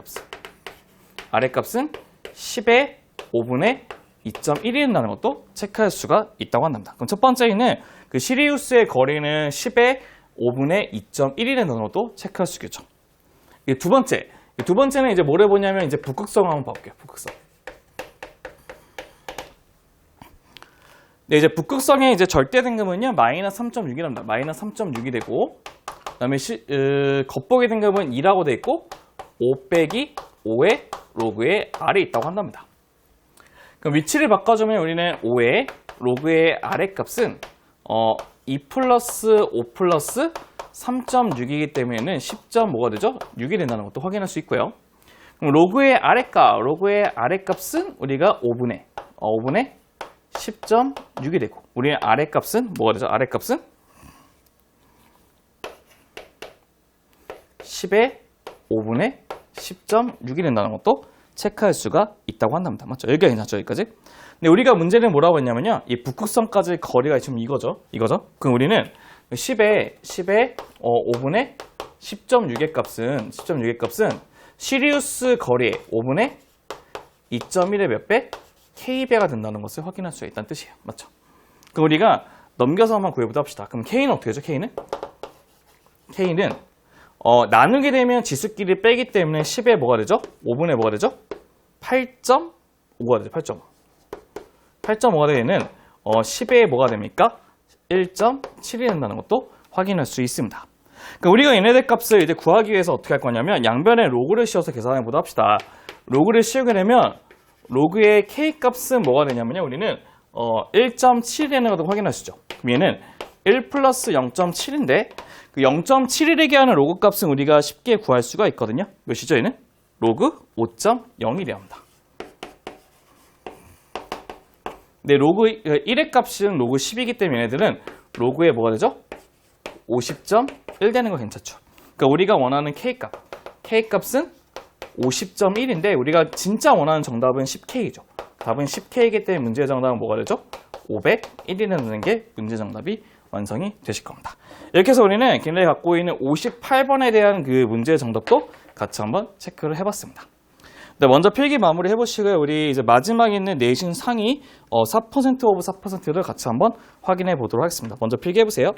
값은 10의 5분의 2.1이 된다는 것도 체크할 수가 있다고 한답니다. 그럼 첫 번째는 그 시리우스의 거리는 10의 5분의 2.1이 된다는 것도 체크할 수 있겠죠. 두 번째는 이제 뭘 해보냐면 이제 북극성 한번 봐볼게요. 북극성. 네, 이제 북극성의 이제 절대 등급은요, 마이너스 3.6이랍니다. 마이너스 3.6이 되고, 그 다음에 겉보기 등급은 2라고 돼 있고, 5 빼기 5의 로그의 r이 있다고 한답니다. 그럼 위치를 바꿔주면 우리는 5의 로그의 r의 값은 2 플러스 5 플러스 3.6이기 때문에는 10.5가 되죠? 6이 된다는 것도 확인할 수 있고요. 그럼 로그의 r의 값은 우리가 5분의 10.6이 되고 우리의 r의 값은 뭐가 되죠? r의 값은 10의 5분의 10.6이 된다는 것도 체크할 수가 있다고 한답니다. 맞죠? 여기가 괜찮죠? 여기까지? 근데 우리가 문제는 뭐라고 했냐면요. 이 북극성까지 거리가 지금 이거죠. 그럼 우리는 10의 5분의 10.6의 값은 시리우스 거리의 5분의 2.1의 몇 배? k배가 된다는 것을 확인할 수 있다는 뜻이에요. 맞죠? 그럼 우리가 넘겨서 한번 구해보자 합시다. 그럼 k는 어떻게 되죠? k는 나누게 되면 지수끼리 빼기 때문에 10에 뭐가 되죠? 5분의 뭐가 되죠? 8.5가 되죠. 8.5. 8.5가 되는 10에 뭐가 됩니까? 1.7이 된다는 것도 확인할 수 있습니다. 그러니까 우리가 얘네들 값을 이제 구하기 위해서 어떻게 할 거냐면 양변에 로그를 씌워서 계산해 보도록 합시다. 로그를 씌우게 되면 로그의 k 값은 뭐가 되냐면요. 우리는 1.7이 되는 것도 확인할 수 있죠. 그럼 얘는 1 플러스 0.7인데 그 0.7이라게 하는 로그 값은 우리가 쉽게 구할 수가 있거든요. 몇이죠 얘는? 로그 5.01이라 합니다. 네, 로그 1의 값은 로그 10이기 때문에 얘네들은 로그에 뭐가 되죠? 50.1 되는 거 괜찮죠? 그러니까 우리가 원하는 k 값은 50.1인데 우리가 진짜 원하는 정답은 10k죠. 답은 10k이기 때문에 문제의 정답은 뭐가 되죠? 501이라는 게 문제 정답이 완성이 되실 겁니다. 이렇게 해서 우리는 걔네들이 갖고 있는 58번에 대한 그 문제의 정답도 같이 한번 체크를 해봤습니다. 네, 먼저 필기 마무리 해보시고요. 우리 이제 마지막에 있는 내신 상위 4% 오브 4%를 같이 한번 확인해 보도록 하겠습니다. 먼저 필기 해보세요.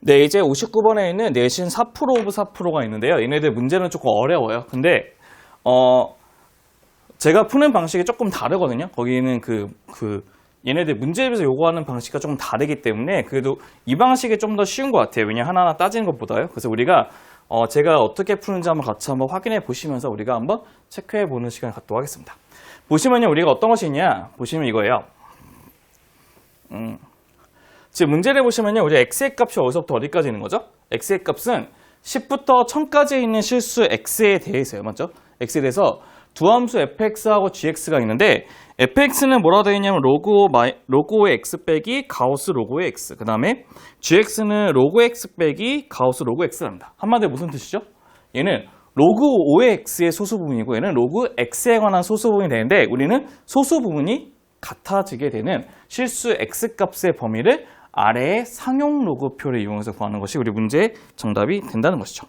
네, 이제 59번에 있는 내신 4% 오브 4%가 있는데요. 얘네들 문제는 조금 어려워요. 근데 제가 푸는 방식이 조금 다르거든요. 거기는 얘네들 문제집에서 요구하는 방식과 조금 다르기 때문에 그래도 이 방식이 좀 더 쉬운 것 같아요. 왜냐 하나하나 따지는 것보다요. 그래서 우리가 제가 어떻게 푸는지 같이 한번 확인해 보시면서 우리가 한번 체크해 보는 시간을 갖도록 하겠습니다. 보시면요, 우리가 어떤 것이 있냐? 보시면 이거예요. 지금 문제를 보시면요, 우리 x의 값이 어디서부터 어디까지 있는 거죠? x의 값은 10부터 1000까지 있는 실수 x에 대해서요. 맞죠? x에 대해서 두 함수 fx하고 gx가 있는데 fx는 뭐라고 되어 있냐면 로그의 x 빼기 가우스 로그의 x, 그 다음에 gx는 로그 x 빼기 가우스 로그 x랍니다. 한마디로 무슨 뜻이죠? 얘는 로그 5의 x의 소수 부분이고 얘는 로그 x에 관한 소수 부분이 되는데 우리는 소수 부분이 같아지게 되는 실수 x 값의 범위를 아래의 상용 로그표를 이용해서 구하는 것이 우리 문제의 정답이 된다는 것이죠.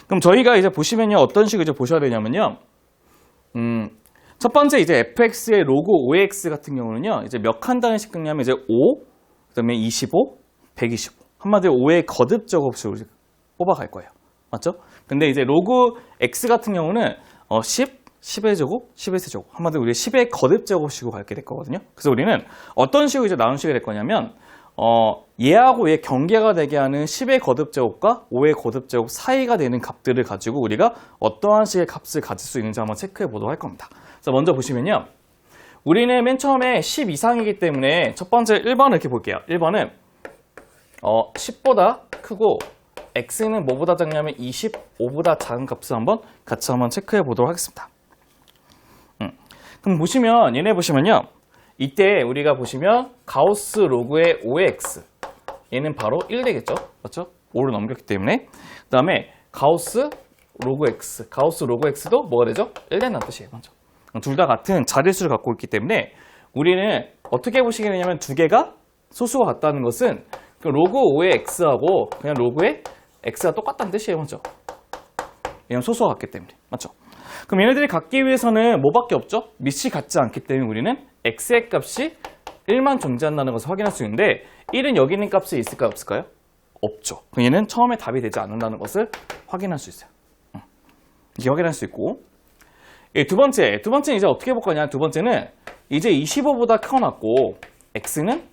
그럼 저희가 이제 보시면요, 어떤 식으로 이제 보셔야 되냐면요. 첫 번째 이제 fx의 로그 5x 같은 경우는요, 이제 몇 칸 단위씩 긁냐면 이제 5, 그 다음에 25, 125. 한마디로 5의 거듭 제곱식으로 뽑아갈 거예요. 맞죠? 근데 이제 로그 x 같은 경우는 10, 10의 제곱, 10의 세제곱. 한마디로 우리 10의 거듭 제곱식으로 갖게 될 거거든요. 그래서 우리는 어떤 식으로 이제 나누시게 될 거냐면, 얘하고 얘 경계가 되게 하는 10의 거듭 제곱과 5의 거듭 제곱 사이가 되는 값들을 가지고 우리가 어떠한 식의 값을 가질 수 있는지 한번 체크해 보도록 할 겁니다. 그래서 먼저 보시면요. 우리는 맨 처음에 10 이상이기 때문에 첫 번째 1번을 이렇게 볼게요. 1번은 10보다 크고 x는 뭐보다 작냐면 25보다 작은 값을 같이 한번 체크해 보도록 하겠습니다. 그럼 보시면 얘네 보시면요. 이때 우리가 보시면 가우스 로그의 5의 x 얘는 바로 1 되겠죠. 맞죠? 5를 넘겼기 때문에. 그 다음에 가우스 로그 x도 뭐가 되죠? 1 된다는 뜻이에요. 맞죠? 둘 다 같은 자릿수를 갖고 있기 때문에 우리는 어떻게 보시게 되냐면 두 개가 소수가 같다는 것은 그 로그 5의 x하고 그냥 로그의 x가 똑같다는 뜻이에요. 맞죠? 얘는 소수가 같기 때문에. 맞죠? 그럼 얘네들이 갖기 위해서는 뭐밖에 없죠? 밑이 같지 않기 때문에 우리는 x의 값이 1만 존재한다는 것을 확인할 수 있는데 1은 여기 있는 값이 있을까요? 없을까요? 없죠. 그럼 얘는 처음에 답이 되지 않는다는 것을 확인할 수 있어요. 이렇게 확인할 수 있고 두 번째는 이제 어떻게 볼 거냐? 두 번째는 이제 25보다 커놨고 x는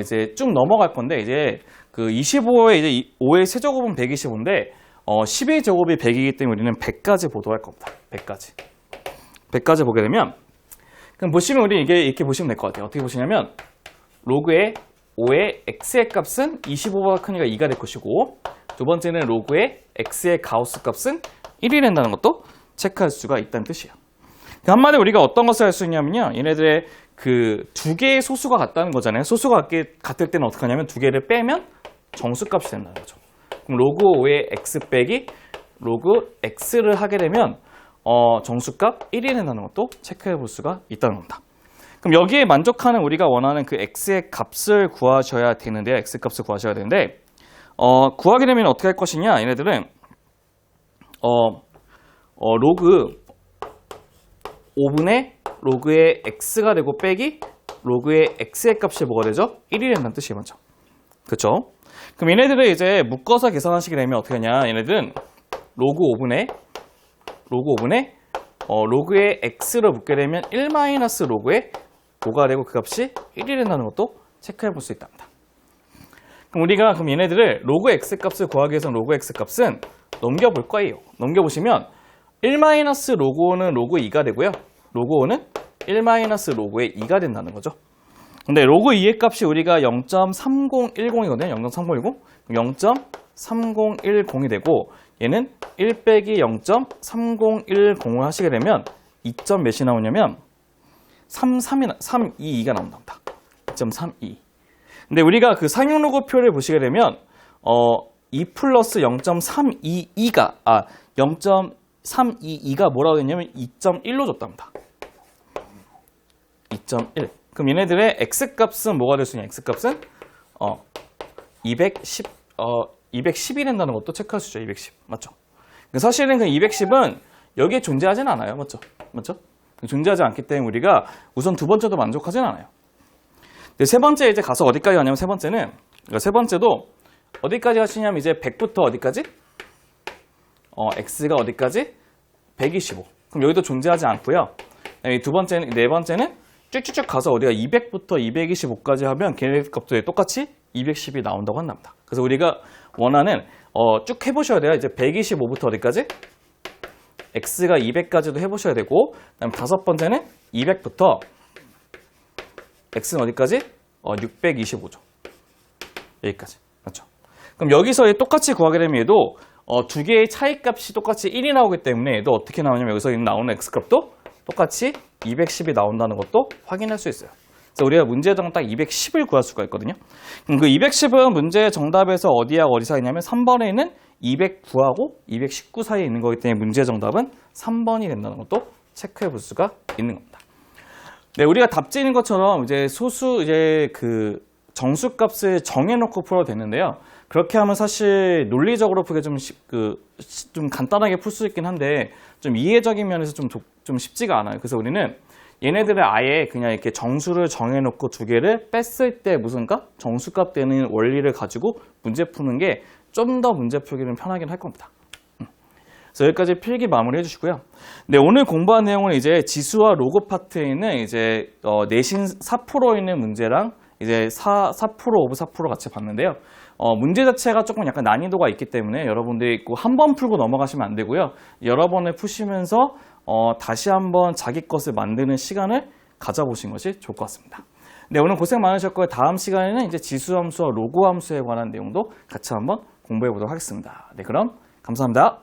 이제 쭉 넘어갈 건데 이제 그 25의 이제 5의 세제곱은 125인데 10의 제곱이 100이기 때문에 우리는 100까지 보도할 겁니다. 100까지 보게 되면 그럼 보시면 우리 이렇게 보시면 될 것 같아요. 어떻게 보시냐면 로그의 5의 x의 값은 25보다 크니까 2가 될 것이고 두 번째는 로그의 x의 가우스 값은 1이 된다는 것도 체크할 수가 있다는 뜻이에요. 한마디로 우리가 어떤 것을 할 수 있냐면요. 얘네들의 그 두 개의 소수가 같다는 거잖아요. 소수가 같을 때는 어떻게 하냐면 두 개를 빼면 정수값이 된다는 거죠. 그럼 로그 5의 x 빼기 로그 x를 하게 되면 정수값 1이 된다는 것도 체크해 볼 수가 있다는 겁니다. 그럼 여기에 만족하는 우리가 원하는 그 x의 값을 구하셔야 되는데요. x 값을 구하셔야 되는데 구하게 되면 어떻게 할 것이냐? 얘네들은 로그 5분의 로그의 x가 되고 빼기 로그의 x의 값이 뭐가 되죠? 1이 된다는 뜻이에요. 맞죠? 그쵸? 그럼 얘네들을 이제 묶어서 계산하시게 되면 어떻게 하냐? 얘네들은 로그 5분의 로그의 x로 묶게 되면 1 마이너스 로그의 뭐가 되고 그 값이 1이 된다는 것도 체크해 볼 수 있답니다. 그럼 우리가 얘네들을 로그 x 값을 구하기 위해서 로그 x 값은 넘겨볼 거예요. 넘겨보시면 1 마이너스 로그 5는 로그 2가 되고요. 로그 5는 1 마이너스 로그의 2가 된다는 거죠. 근데 로그 2의 값이 우리가 0.3010이거든요. 0.3010. 0.3010이 되고 얘는 1 빼기 0.3010을 하시게 되면 2점 몇이 나오냐면 322가 나온답니다. 2.32. 근데 우리가 그 상용로그표를 보시게 되면 2 플러스 0.322가 0.322가 뭐라고 했냐면 2.1로 줬답니다. 2.1. 그럼 얘네들의 x값은 뭐가 될 수 있냐? x값은 210이 된다는 것도 체크할 수 있죠. 210. 맞죠? 사실은 그 210은 여기에 존재하진 않아요. 맞죠? 존재하지 않기 때문에 우리가 우선 두 번째도 만족하진 않아요. 근데 세 번째 이제 가서 어디까지 가냐면 세 번째는 세 번째도 어디까지 가시냐면 이제 100부터 어디까지? x가 어디까지? 125. 그럼 여기도 존재하지 않고요. 두 번째는 네 번째는 쭉쭉쭉 가서 어디가 200부터 225까지 하면 걔네 값도 똑같이 210이 나온다고 한답니다. 그래서 우리가 원하는 쭉 해보셔야 돼요. 이제 125부터 어디까지? x가 200까지도 해보셔야 되고, 그다음 다섯 번째는 200부터 x는 어디까지? 625죠. 여기까지. 맞죠? 그럼 여기서 똑같이 구하게 되면 얘도 두 개의 차이값이 똑같이 1이 나오기 때문에 얘도 어떻게 나오냐면 여기서 나오는 x값도 똑같이 210이 나온다는 것도 확인할 수 있어요. 그래서 우리가 문제의 정답 딱 210을 구할 수가 있거든요. 그럼 그 210은 문제의 정답에서 어디하고 어디 사이냐면 3번에 있는 209하고 219 사이에 있는 거기 때문에 문제의 정답은 3번이 된다는 것도 체크해 볼 수가 있는 겁니다. 네, 우리가 답지인 것처럼 이제 그 정수값을 정해놓고 풀어도 되는데요. 그렇게 하면 사실 논리적으로 풀기 좀 간단하게 풀 수 있긴 한데 좀 이해적인 면에서 좀 쉽지가 않아요. 그래서 우리는 얘네들을 아예 그냥 이렇게 정수를 정해놓고 두 개를 뺐을 때 무슨 값? 정수값 되는 원리를 가지고 문제 푸는 게 좀 더 문제 풀기는 편하긴 할 겁니다. 그래서 여기까지 필기 마무리 해주시고요. 네, 오늘 공부한 내용은 이제 지수와 로그 파트에 있는 이제 내신 4%에 있는 문제랑 이제 4% 오브 4% 같이 봤는데요. 문제 자체가 조금 약간 난이도가 있기 때문에 여러분들이 한 번 풀고 넘어가시면 안 되고요. 여러 번을 푸시면서 다시 한번 자기 것을 만드는 시간을 가져보신 것이 좋을 것 같습니다. 네, 오늘 고생 많으셨고요. 다음 시간에는 이제 지수 함수와 로그 함수에 관한 내용도 같이 한번 공부해 보도록 하겠습니다. 네, 그럼 감사합니다.